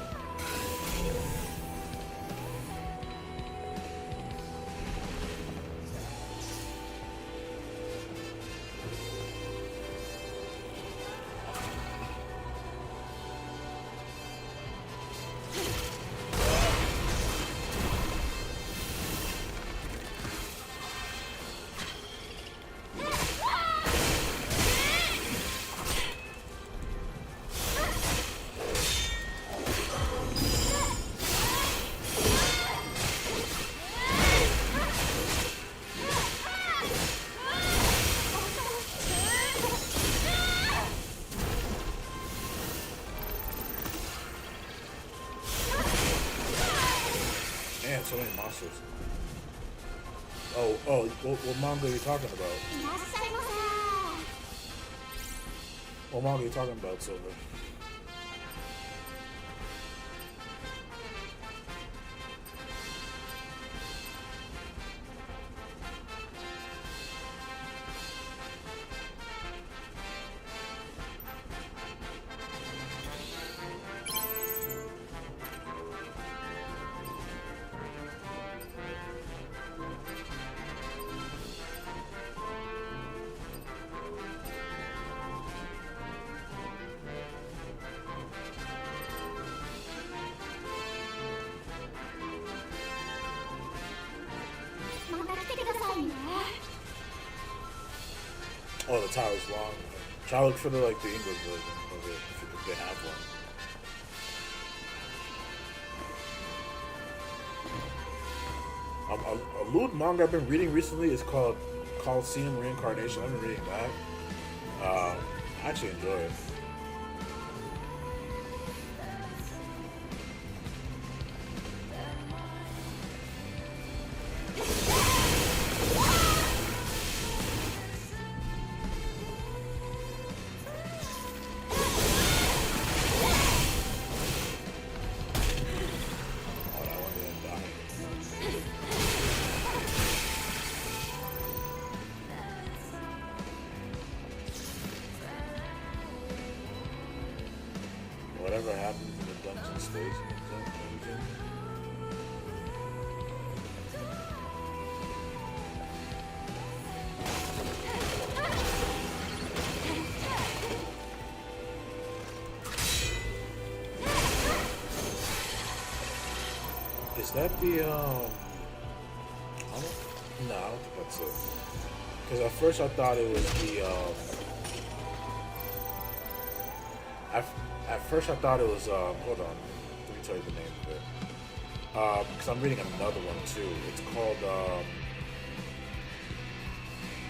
Speaker 1: So many monsters. What manga are you talking about? What manga are you talking about, Silver? Oh, the title's long. Try to look for the English version of it if they have one. A lewd manga I've been reading recently is called Coliseum Reincarnation. I've been reading that. I actually enjoy it. Whatever happens in the dungeon stays in the dungeon. Is that the No, I don't think that's it. Because at first I thought it was the At first I thought it was, hold on, let me tell you the name of it. because I'm reading another one too. It's called.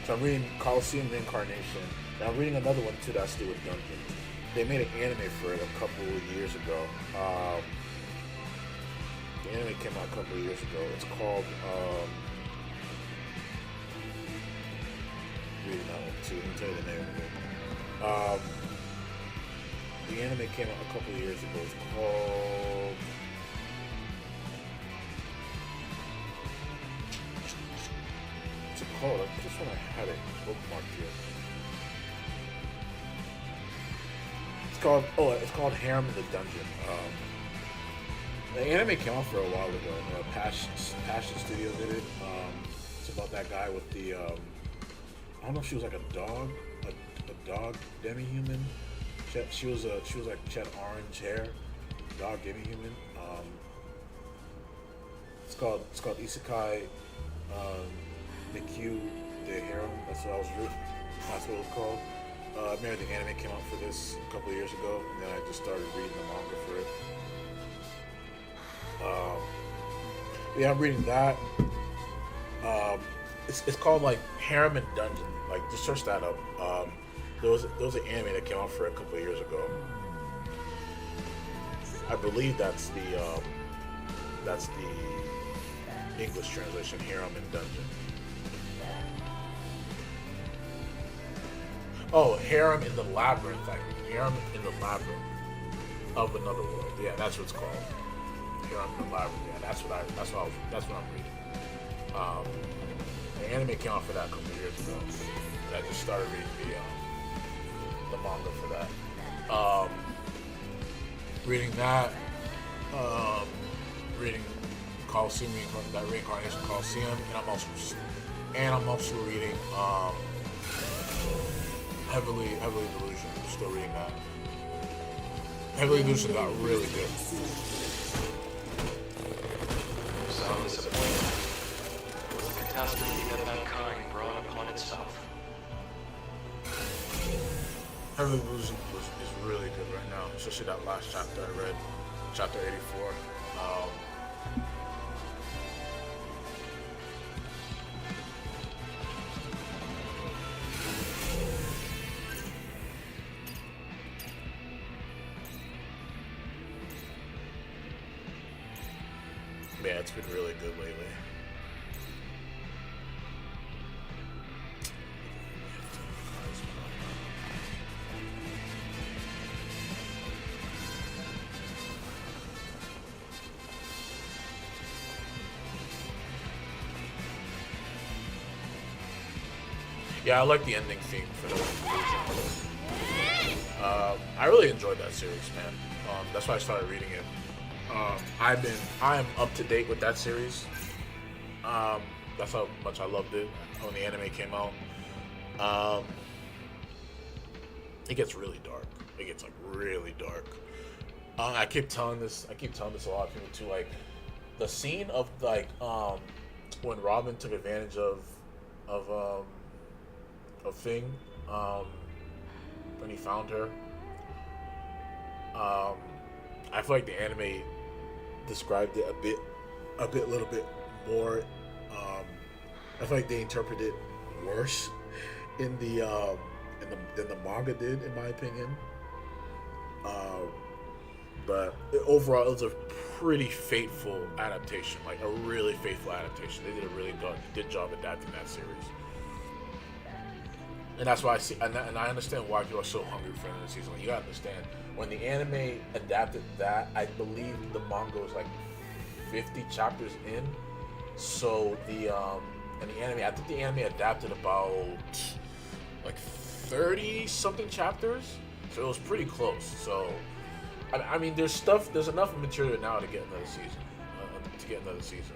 Speaker 1: So I'm reading Colosseum Reincarnation. And I'm reading another one too that has to do with dungeons. They made an anime for it a couple of years ago. The anime came out a couple of years ago. It's called. Reading that one too. Let me tell you the name of it. The anime came out a couple of years ago. It's called. What's it called? I just want to have it bookmarked here. It's called Harem in the Dungeon. The anime came out for a while ago. Passion Studio did it. It's about that guy with the I don't know if she was like a dog demi-human. She was like she had orange hair, dog demi-human. It's called Isekai Nikyu de Harem. That's what it was called. Maybe the anime came out for this a couple of years ago, and then I just started reading the manga for it. Yeah, I'm reading that. It's called like Harem and Dungeon. Like, just search that up. There was an anime that came out for a couple of years ago. I believe that's the English translation, Harem and Dungeon. Oh, Harem in the Labyrinth, I mean. Harem in the Labyrinth of Another World. Yeah, that's what it's called. Harem in the Labyrinth. Yeah, that's what I'm reading. The anime came out for that a couple of years ago. And I just started reading the manga for that. Reading that. Reading Colosseum, that Reincarnation Colosseum, and I'm also reading Heavily Delusion. I'm still reading that. Heavily Delusion got really good.
Speaker 12: Sound disappointed. It was a catastrophe that mankind brought upon itself.
Speaker 1: Heavily Delusion is really good right now, especially that last chapter I read, chapter 84. Yeah, it's been really good lately. Yeah, I like the ending theme for the I really enjoyed that series, man. That's why I started reading it. I am up to date with that series. That's how much I loved it when the anime came out. It gets really dark. It gets like really dark. I keep telling this a lot of people too. Like the scene of like when Robin took advantage of Thing when he found her. I feel like the anime described it a little bit more. I feel like they interpreted it worse than the manga did, in my opinion. But overall, it was a pretty faithful adaptation, like a really faithful adaptation. They did a really good job adapting that series. And that's why I see, and I understand why people are so hungry for another season. Like, you gotta understand, when the anime adapted that, I believe the manga was like 50 chapters in. So and the anime, I think the anime adapted about like 30 something chapters. So it was pretty close. So I mean, there's enough material now to get another season.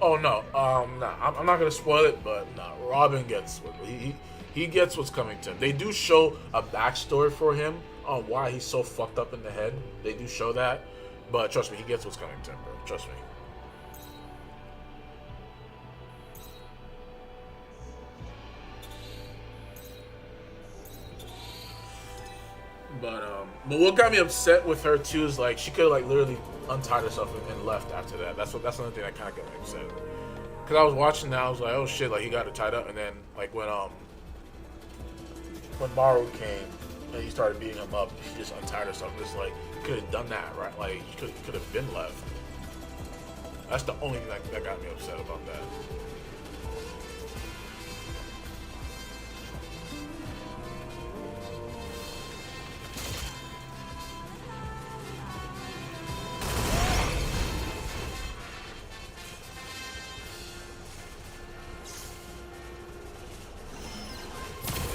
Speaker 1: Oh no, I'm not gonna spoil it, but Robin gets he gets what's coming to him. They do show a backstory for him on why he's so fucked up in the head. They do show that, but trust me, he gets what's coming to him, bro. Trust me. But what got me upset with her too is like she could have like literally untied herself and left after that. That's another thing that kind of got me upset. Cause I was watching that, I was like, oh shit, like he got it tied up, and then like when Maru came and he started beating him up, she just untied herself. It's like you could have done that, right? Like you could have been left. That's the only thing that got me upset about that.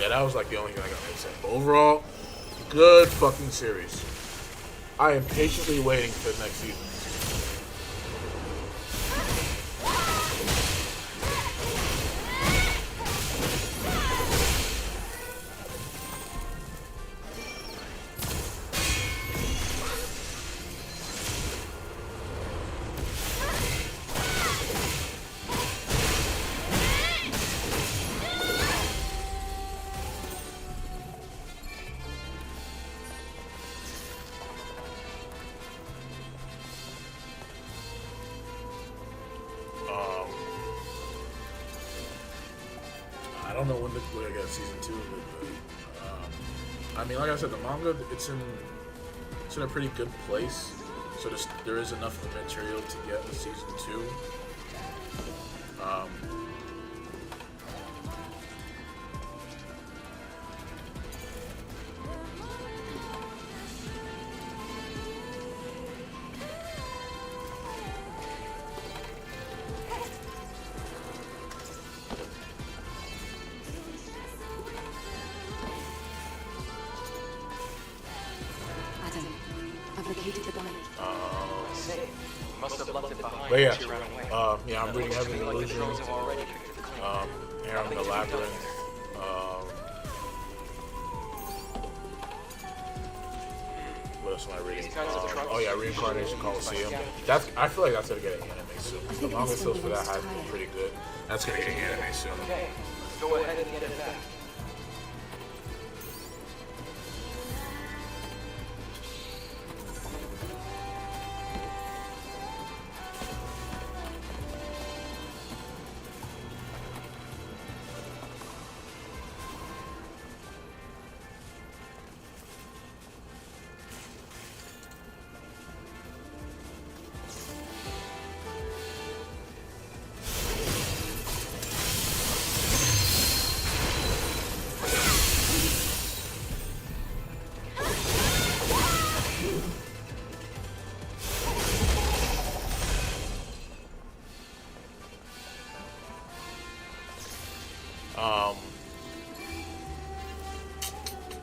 Speaker 1: Yeah, that was like the only thing I got upset. But overall, good fucking series. I am patiently waiting for the next season. I don't know when I get season 2, but I mean, like I said, the manga it's in a pretty good place, so there is enough of the material to get a season 2. But yeah, yeah, I'm reading Heavenly Illusion, here I'm in the Labyrinth, what else am I reading? Oh yeah, Reincarnation Coliseum. I feel like that's gonna get an anime soon. The manga sales for that has been pretty good. That's gonna get an anime soon.
Speaker 12: Okay, go ahead and get it back.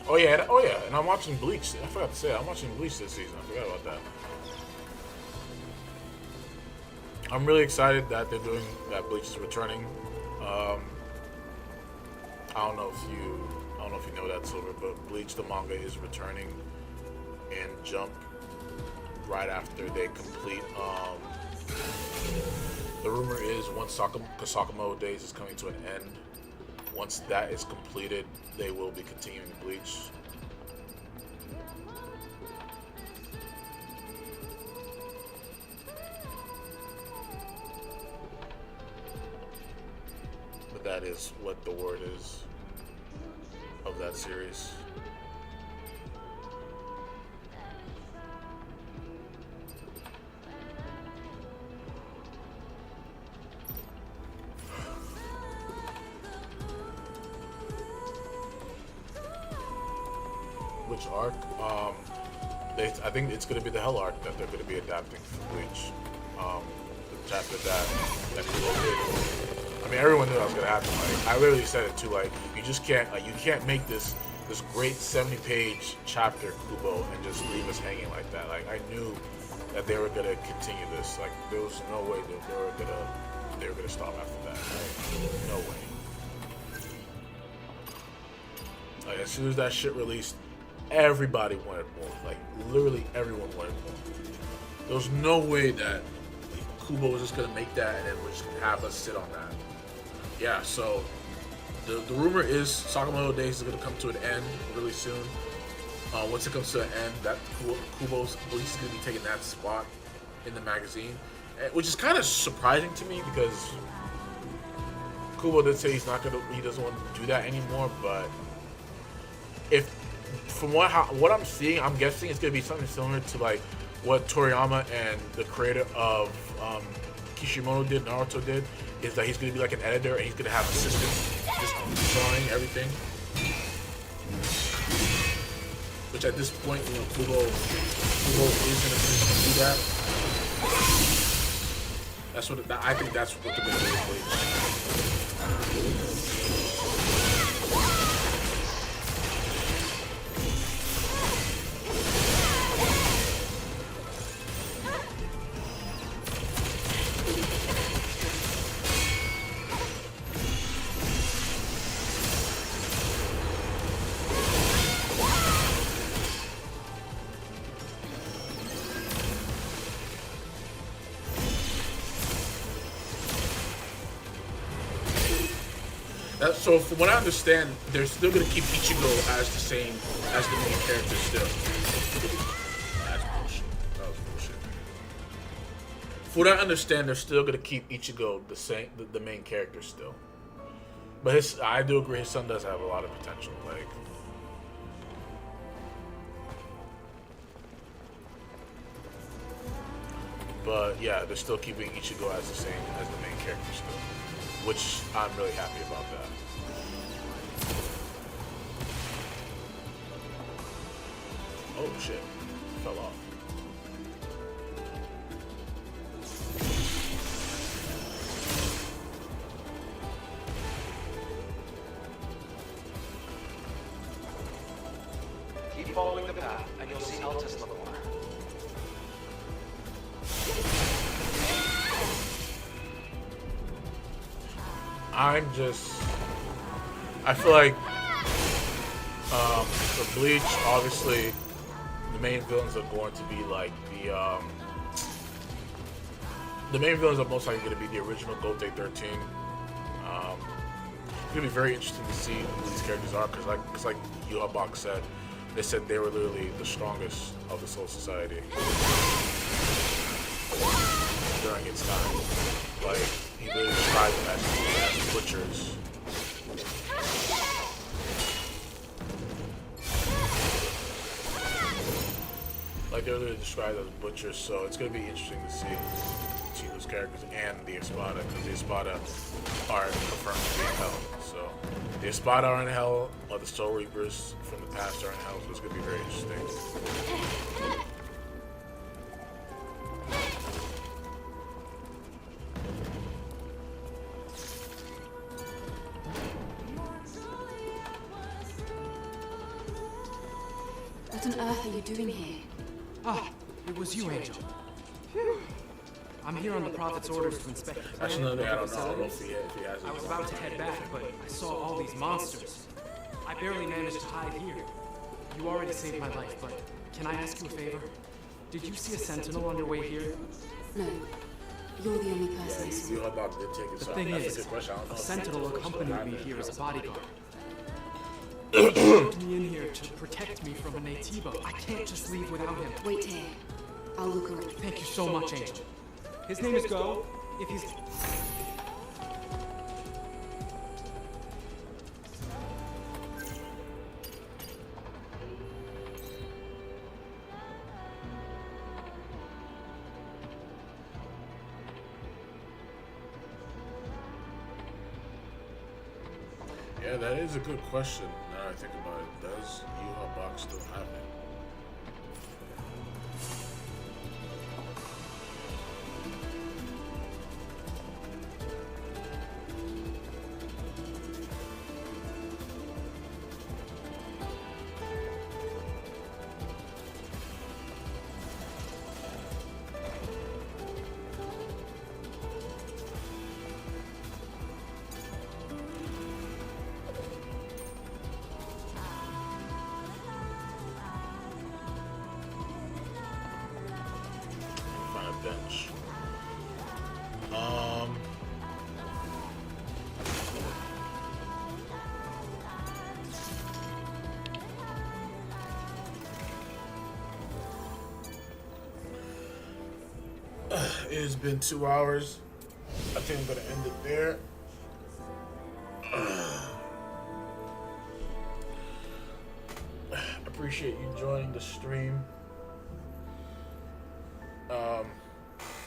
Speaker 1: Oh yeah, and I'm watching Bleach. I forgot to say that. I'm watching Bleach this season. I forgot about that. I'm really excited that Bleach is returning. I don't know if you know that, Silver, but Bleach the manga is returning and Jump right after they complete. The rumor is once Kasakamo Days is coming to an end. Once that is completed, they will be continuing Bleach. But that is what the word is of that series. Which arc? I think it's going to be the Hell arc that they're going to be adapting from Bleach. The chapter that Kubo did. I mean, everyone knew that was going to happen. Like, I literally said it too. Like, you just can't. Like, you can't make this great 70-page chapter, Kubo, and just leave us hanging like that. Like, I knew that they were going to continue this. Like, there was no way that they were going to stop after that. Like, no way. Like, as soon as that shit released, everybody wanted more. Like, literally everyone wanted more. There was no way that Kubo was just gonna make that and then we're just gonna have us sit on that. Yeah, so the rumor is Sakamoto Days is gonna come to an end really soon. once it comes to the end, that Kubo's going to be taking that spot in the magazine, which is kind of surprising to me because Kubo did say he doesn't want to do that anymore. But if from what I'm seeing, I'm guessing it's going to be something similar to like what Toriyama and the creator of Kishimoto did, Naruto did, is that he's going to be like an editor and he's going to have assistants just drawing everything. Which at this point, Kubo is in a position to do that. I think that's what the big deal is. So from what I understand, they're still going to keep Ichigo as the main character still. That's bullshit. That was bullshit. From what I understand, they're still going to keep Ichigo the main character still. But I do agree, his son does have a lot of potential. Like, but yeah, they're still keeping Ichigo as the main character still, which I'm really happy about that. Oh shit, fell off.
Speaker 12: Keep following the path, and you'll see Altus look more.
Speaker 1: I feel like for Bleach, obviously, the main villains are going to be like the main villains are most likely going to be the original Gote 13. It's going to be very interesting to see who these characters are, because like Yuha Bach said, they said they were literally the strongest of the Soul Society during its time. Like, he literally described them as butchers. Like, they're literally described as butchers, so it's going to be interesting to see those characters and the Espada, because the Espada are confirmed to be in hell. So, the Espada are in hell, or the Soul Reapers from the past are in hell, so it's going to be very interesting.
Speaker 5: What on earth are you doing here?
Speaker 9: Ah, it was you, Angel. Phew. I'm here on the Prophet's orders to inspect the
Speaker 1: Actually, no, I don't know if he has
Speaker 9: I was about to head back, but I saw all these monsters. I barely managed to hide here. You already saved my life, but can I ask you a favor? Did you see a sentinel on your way here?
Speaker 5: No. You're the only person I saw.
Speaker 9: The thing is, a sentinel accompanied me here as a bodyguard. He put me in here to protect me from a Nativo. I can't just leave without him.
Speaker 5: Wait here. I'll look around.
Speaker 9: Thank you so much, Angel. His name is Go. If he's...
Speaker 1: Yeah, that is a good question. Now that I think about it, does Yuha Bach still have it? It has been 2 hours. I think I'm gonna end it there. Appreciate you joining the stream. I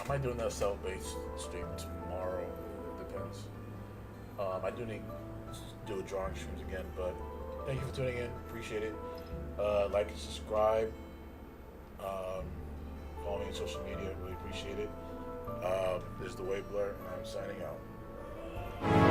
Speaker 1: might do another cell-based stream tomorrow. It depends. I do need to do a drawing streams again, but thank you for tuning in. Appreciate it. Like and subscribe. Follow me on social media. Really appreciate it. This is the Waveblur, and I'm signing out.